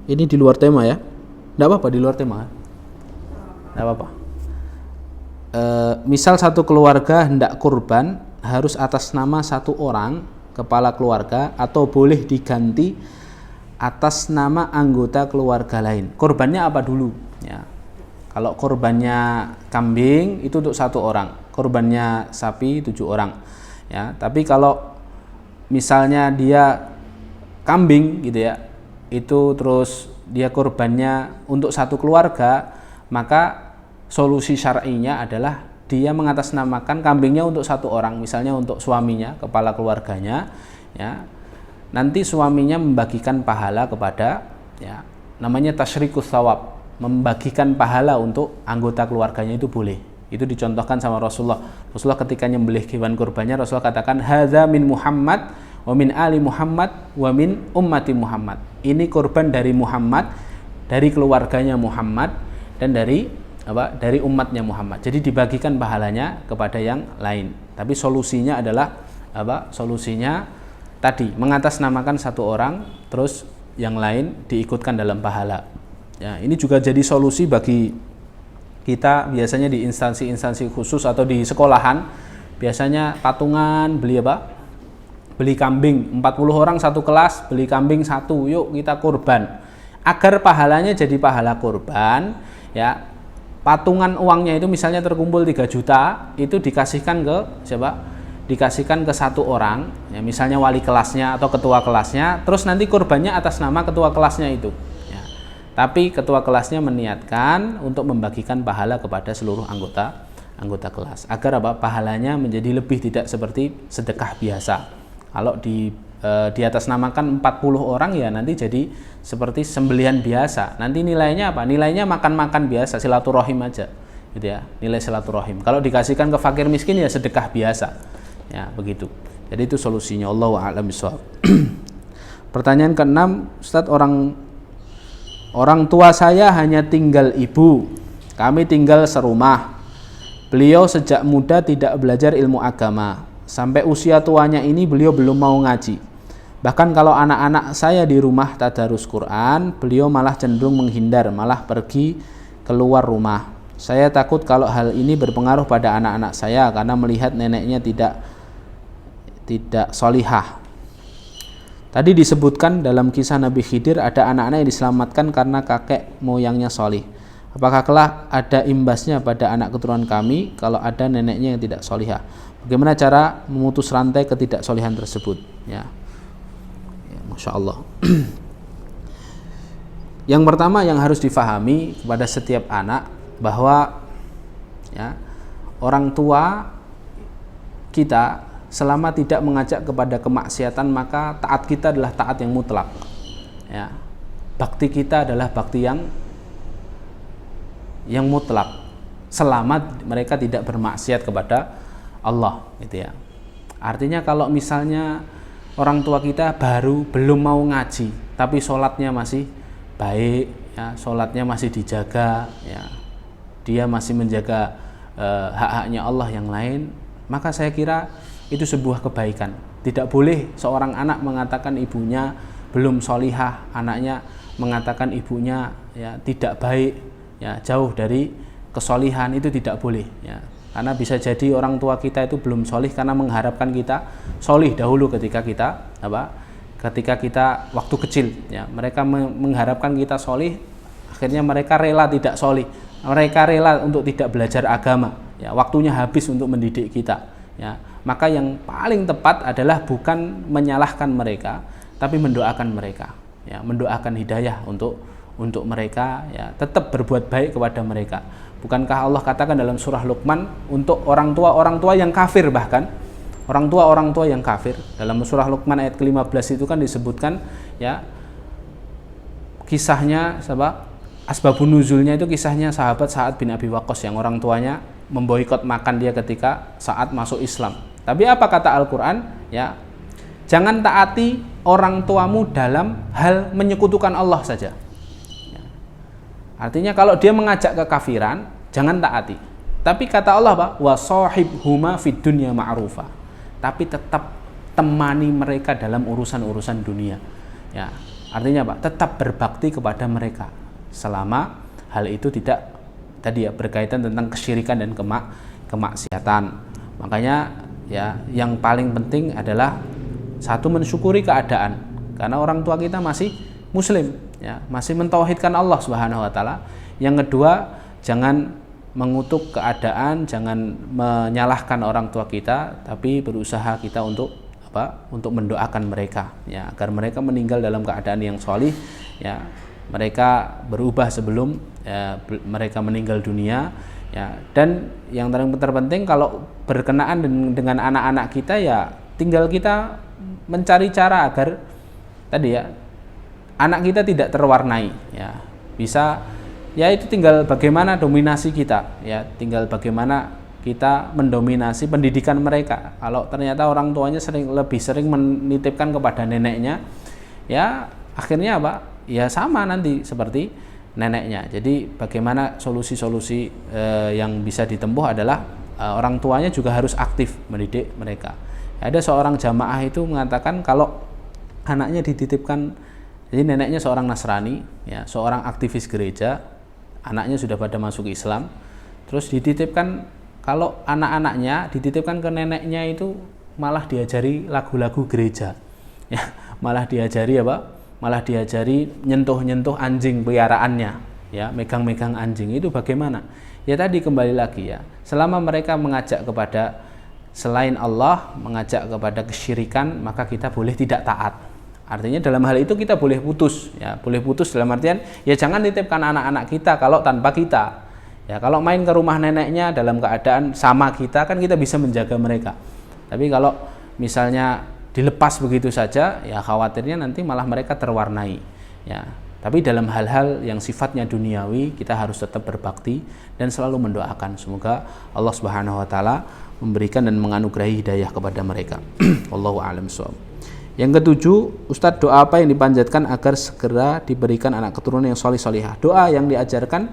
ini di luar tema ya. Tidak apa-apa di luar tema, tidak apa-apa. Misal satu keluarga hendak kurban, harus atas nama satu orang kepala keluarga atau boleh diganti atas nama anggota keluarga lain. Korbannya apa dulu? Ya. Kalau korbannya kambing itu untuk satu orang, korbannya sapi 7 orang. Ya. Tapi kalau misalnya dia kambing, gitu ya, itu terus dia korbannya untuk satu keluarga, maka solusi syar'inya adalah dia mengatasnamakan kambingnya untuk satu orang, misalnya untuk suaminya, kepala keluarganya, ya. Nanti suaminya membagikan pahala kepada, ya, namanya tasyrikus thawab, membagikan pahala untuk anggota keluarganya itu boleh. Itu dicontohkan sama Rasulullah. Rasulullah ketika nyembelih hewan kurbannya, Rasulullah katakan, "Hadza min Muhammad wa min ali Muhammad wa min ummati Muhammad." Ini kurban dari Muhammad, dari keluarganya Muhammad, dan dari umatnya Muhammad. Jadi dibagikan pahalanya kepada yang lain. Tapi solusinya adalah Solusinya tadi mengatasnamakan satu orang, terus yang lain diikutkan dalam pahala. Ya, ini juga jadi solusi bagi kita biasanya di instansi-instansi khusus atau di sekolahan. Biasanya patungan beli beli kambing 40 orang satu kelas, beli kambing satu, yuk kita kurban. Agar pahalanya jadi pahala kurban, ya. Patungan uangnya itu misalnya terkumpul 3 juta, itu dikasihkan ke siapa? Dikasihkan ke satu orang, ya, misalnya wali kelasnya atau ketua kelasnya, terus nanti kurbannya atas nama ketua kelasnya itu. Ya. Tapi ketua kelasnya meniatkan untuk membagikan pahala kepada seluruh anggota kelas, agar apa? Pahalanya menjadi lebih, tidak seperti sedekah biasa. Kalau di atas namakan 40 orang, ya nanti jadi seperti sembelihan biasa. Nanti nilainya apa? Nilainya makan-makan biasa, silaturahim aja, gitu ya. Nilai silaturahim. Kalau dikasihkan ke fakir miskin, ya sedekah biasa. Ya, begitu. Jadi itu solusinya. Allahu a'lam bishawab. Pertanyaan ke-6, Ustaz, orang tua saya hanya tinggal ibu. Kami tinggal serumah. Beliau sejak muda tidak belajar ilmu agama. Sampai usia tuanya ini beliau belum mau ngaji. Bahkan kalau anak-anak saya di rumah tadarus Quran, beliau malah cenderung menghindar, malah pergi keluar rumah. Saya takut kalau hal ini berpengaruh pada anak-anak saya karena melihat neneknya tidak solihah. Tadi disebutkan dalam kisah Nabi Khidir ada anak-anak yang diselamatkan karena kakek moyangnya solih. Apakah kelak ada imbasnya pada anak keturunan kami kalau ada neneknya yang tidak solihah? Bagaimana cara memutus rantai ketidaksolihan tersebut? Ya, Masya Allah. Yang pertama yang harus difahami kepada setiap anak bahwa ya, orang tua kita selama tidak mengajak kepada kemaksiatan, maka taat kita adalah taat yang mutlak. Ya, bakti kita adalah bakti yang mutlak selama mereka tidak bermaksiat kepada Allah, gitu ya. Artinya kalau misalnya orang tua kita belum mau ngaji, tapi sholatnya masih baik, ya, sholatnya masih dijaga, ya, dia masih menjaga hak-haknya Allah yang lain, maka saya kira itu sebuah kebaikan. Tidak boleh seorang anak mengatakan ibunya belum sholihah, anaknya mengatakan ibunya ya tidak baik, ya jauh dari kesolihan, itu tidak boleh, ya. Karena bisa jadi orang tua kita itu belum solih karena mengharapkan kita solih dahulu ketika kita waktu kecil, ya. Mereka mengharapkan kita solih, akhirnya mereka rela tidak solih, mereka rela untuk tidak belajar agama, ya. Waktunya habis untuk mendidik kita, ya. Maka yang paling tepat adalah bukan menyalahkan mereka, tapi mendoakan mereka, ya. Mendoakan hidayah untuk mereka, ya, tetap berbuat baik kepada mereka. Bukankah Allah katakan dalam surah Luqman untuk orang tua yang kafir, bahkan orang tua yang kafir, dalam surah Luqman ayat ke-15 itu kan disebutkan, ya, kisahnya asbabun nuzulnya itu kisahnya sahabat Sa'ad bin Abi Waqqas yang orang tuanya memboikot makan dia ketika saat masuk Islam. Tapi apa kata Al-Qur'an? Ya, jangan taati orang tuamu dalam hal menyekutukan Allah saja. Artinya kalau dia mengajak kekafiran, jangan taati. Tapi kata Allah, Pak, wa shahibhuma fid dunya ma'rufa. Tapi tetap temani mereka dalam urusan-urusan dunia. Ya, artinya Pak, tetap berbakti kepada mereka selama hal itu tidak berkaitan tentang kesyirikan dan kemaksiatan. Makanya ya, yang paling penting adalah satu, mensyukuri keadaan karena orang tua kita masih muslim, ya, masih mentauhidkan Allah Subhanahu wa taala. Yang kedua, jangan mengutuk keadaan, jangan menyalahkan orang tua kita, tapi berusaha kita untuk mendoakan mereka, ya, agar mereka meninggal dalam keadaan yang sholih, ya, mereka berubah sebelum mereka meninggal dunia, ya. Dan yang terpenting kalau berkenaan dengan anak-anak kita, ya tinggal kita mencari cara agar tadi, ya, anak kita tidak terwarnai, ya, bisa, ya, itu tinggal bagaimana dominasi kita, ya, tinggal bagaimana kita mendominasi pendidikan mereka. Kalau ternyata orang tuanya lebih sering menitipkan kepada neneknya, ya akhirnya ya sama nanti seperti neneknya. Jadi bagaimana solusi-solusi yang bisa ditempuh adalah orang tuanya juga harus aktif mendidik mereka. Ada seorang jamaah itu mengatakan kalau anaknya dititipkan, jadi neneknya seorang Nasrani, ya, seorang aktivis gereja, anaknya sudah pada masuk Islam, terus dititipkan, kalau anak-anaknya dititipkan ke neneknya itu malah diajari lagu-lagu gereja. Ya, malah diajari apa? Malah diajari nyentuh-nyentuh anjing peliharaannya, ya, megang-megang anjing. Itu bagaimana? Ya tadi kembali lagi ya. Selama mereka mengajak kepada selain Allah, mengajak kepada kesyirikan, maka kita boleh tidak taat. Artinya dalam hal itu kita boleh putus, ya, boleh putus dalam artian ya jangan titipkan anak-anak kita kalau tanpa kita. Ya, kalau main ke rumah neneknya dalam keadaan sama kita kan kita bisa menjaga mereka. Tapi kalau misalnya dilepas begitu saja, ya khawatirnya nanti malah mereka terwarnai. Ya, tapi dalam hal-hal yang sifatnya duniawi kita harus tetap berbakti dan selalu mendoakan semoga Allah Subhanahu wa taala memberikan dan menganugerahi hidayah kepada mereka. Wallahu a'lam bishawab. Yang ketujuh, Ustadz, doa apa yang dipanjatkan agar segera diberikan anak keturunan yang solih solihah? Doa yang diajarkan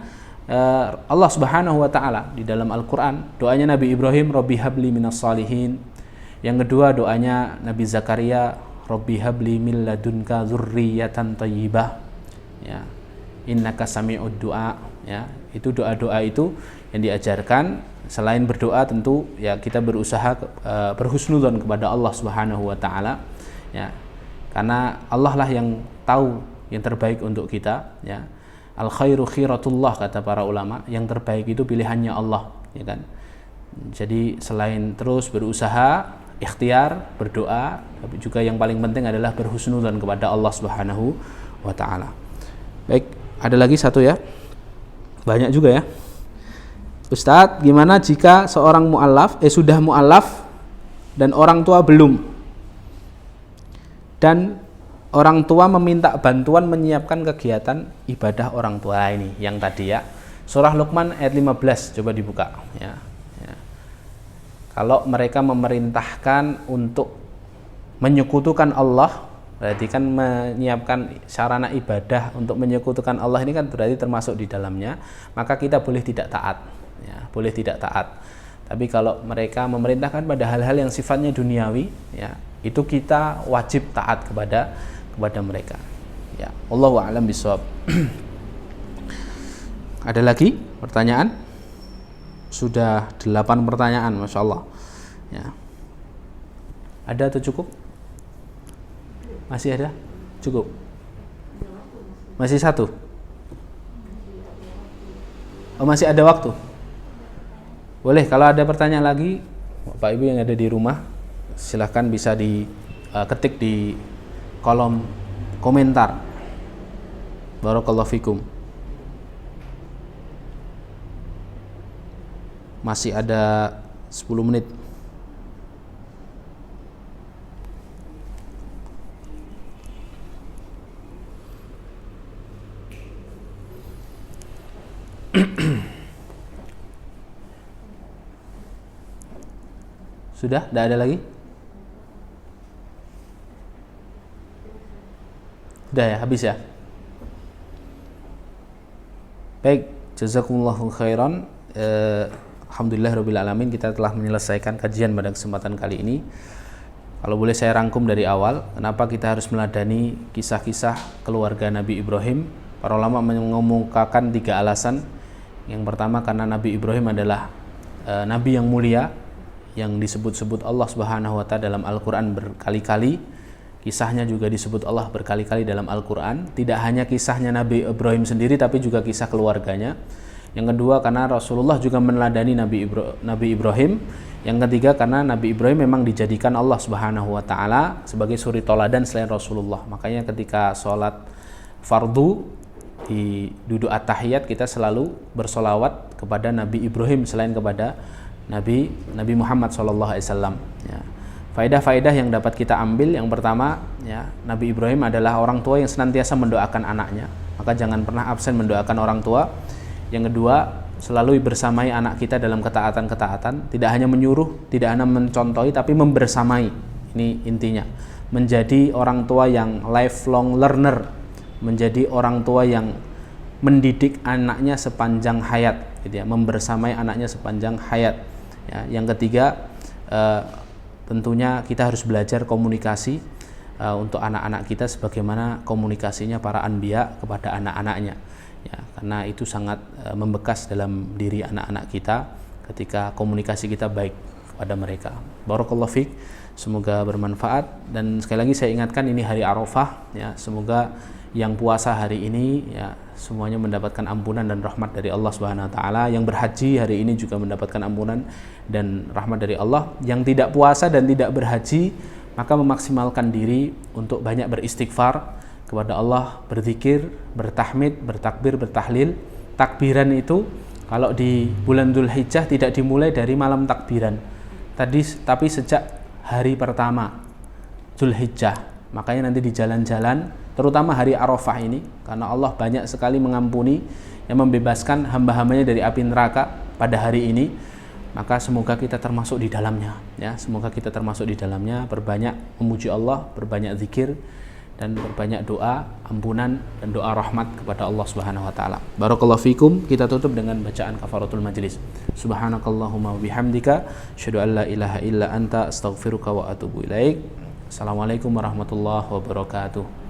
Allah Subhanahu wa taala di dalam Al-Qur'an. Doanya Nabi Ibrahim, Rabbi habli minas salihin. Yang kedua doanya Nabi Zakaria, Rabbi habli min ladunka dzurriyyatan thayyibah. Ya. Innaka sami'ud du'a, ya. Itu doa-doa itu yang diajarkan. Selain berdoa tentu ya kita berusaha berhusnudzon kepada Allah Subhanahu wa taala. Ya, karena Allah lah yang tahu yang terbaik untuk kita, ya. Al khairu khiratullah kata para ulama, yang terbaik itu pilihannya Allah, ya kan. Jadi selain terus berusaha, ikhtiar, berdoa, tapi juga yang paling penting adalah berhusnudzon kepada Allah Subhanahu wa taala. Baik, ada lagi satu ya. Banyak juga ya. Ustadz, gimana jika seorang sudah mu'allaf dan orang tua belum? Dan orang tua meminta bantuan menyiapkan kegiatan ibadah orang tua ini yang tadi ya. Surah Luqman ayat 15 coba dibuka ya. Ya. Kalau mereka memerintahkan untuk menyekutukan Allah, berarti kan menyiapkan sarana ibadah untuk menyekutukan Allah ini kan berarti termasuk di dalamnya, maka kita boleh tidak taat ya, boleh tidak taat. Tapi kalau mereka memerintahkan pada hal-hal yang sifatnya duniawi ya, itu kita wajib taat kepada mereka. Ya, Allahu a'lam bishawab. Ada lagi pertanyaan? Sudah 8 pertanyaan, Masya Allah. Ya. Ada atau cukup? Masih ada? Cukup? Masih satu? Oh, masih ada waktu? Boleh, kalau ada pertanyaan lagi, Bapak Ibu yang ada di rumah, silahkan bisa diketik di kolom komentar. Barakallahu fikum. Masih ada 10 menit. Sudah? Tidak ada lagi? Sudah ya? Habis ya? Baik, jazakumullahu khairan. Alhamdulillahirabbil alamin, kita telah menyelesaikan kajian pada kesempatan kali ini. Kalau boleh saya rangkum dari awal, kenapa kita harus meladani kisah-kisah keluarga Nabi Ibrahim? Para ulama mengemukakan 3 alasan. Yang pertama karena Nabi Ibrahim adalah nabi yang mulia, yang disebut-sebut Allah Subhanahu wa taala dalam Al-Qur'an berkali-kali. Kisahnya juga disebut Allah berkali-kali dalam Al-Qur'an. Tidak hanya kisahnya Nabi Ibrahim sendiri, tapi juga kisah keluarganya. Yang kedua karena Rasulullah juga meneladani Nabi Ibrahim. Yang ketiga karena Nabi Ibrahim memang dijadikan Allah Subhanahu wa taala sebagai suri toladan selain Rasulullah. Makanya ketika sholat fardu di duduk at-tahiyat kita selalu bersolawat kepada Nabi Ibrahim selain kepada Nabi Muhammad SAW. Ya. Faedah-faedah yang dapat kita ambil, yang pertama, ya, Nabi Ibrahim adalah orang tua yang senantiasa mendoakan anaknya. Maka jangan pernah absen mendoakan orang tua. Yang kedua, selalu bersamai anak kita dalam ketaatan-ketaatan. Tidak hanya menyuruh, tidak hanya mencontohi, tapi membersamai. Ini intinya. Menjadi orang tua yang lifelong learner. Menjadi orang tua yang mendidik anaknya sepanjang hayat. Gitu ya, membersamai anaknya sepanjang hayat. Ya, yang ketiga, tentunya kita harus belajar komunikasi untuk anak-anak kita sebagaimana komunikasinya para anbiya kepada anak-anaknya. Ya, karena itu sangat membekas dalam diri anak-anak kita ketika komunikasi kita baik pada mereka. Barakallahu fiik. Semoga bermanfaat, dan sekali lagi saya ingatkan ini hari Arafah ya, semoga yang puasa hari ini ya semuanya mendapatkan ampunan dan rahmat dari Allah Subhanahu wa taala. Yang berhaji hari ini juga mendapatkan ampunan dan rahmat dari Allah. Yang tidak puasa dan tidak berhaji, maka memaksimalkan diri untuk banyak beristighfar kepada Allah, berzikir, bertahmid, bertakbir, bertahlil. Takbiran itu kalau di bulan Dzulhijjah tidak dimulai dari malam takbiran tapi sejak hari pertama Dzulhijjah. Makanya nanti di jalan-jalan, terutama hari Arafah ini, karena Allah banyak sekali mengampuni yang membebaskan hamba-hambanya dari api neraka pada hari ini, maka semoga kita termasuk di dalamnya ya. Semoga kita termasuk di dalamnya, berbanyak memuji Allah, berbanyak zikir, dan berbanyak doa ampunan dan doa rahmat kepada Allah Subhanahu wa taala. Barakallahu fikum. Kita tutup dengan bacaan kafaratul majlis. Subhanakallahumma wa bihamdika asyhadu an la ilaha illa anta astaghfiruka wa atubu ilaik. Assalamualaikum warahmatullahi wabarakatuh.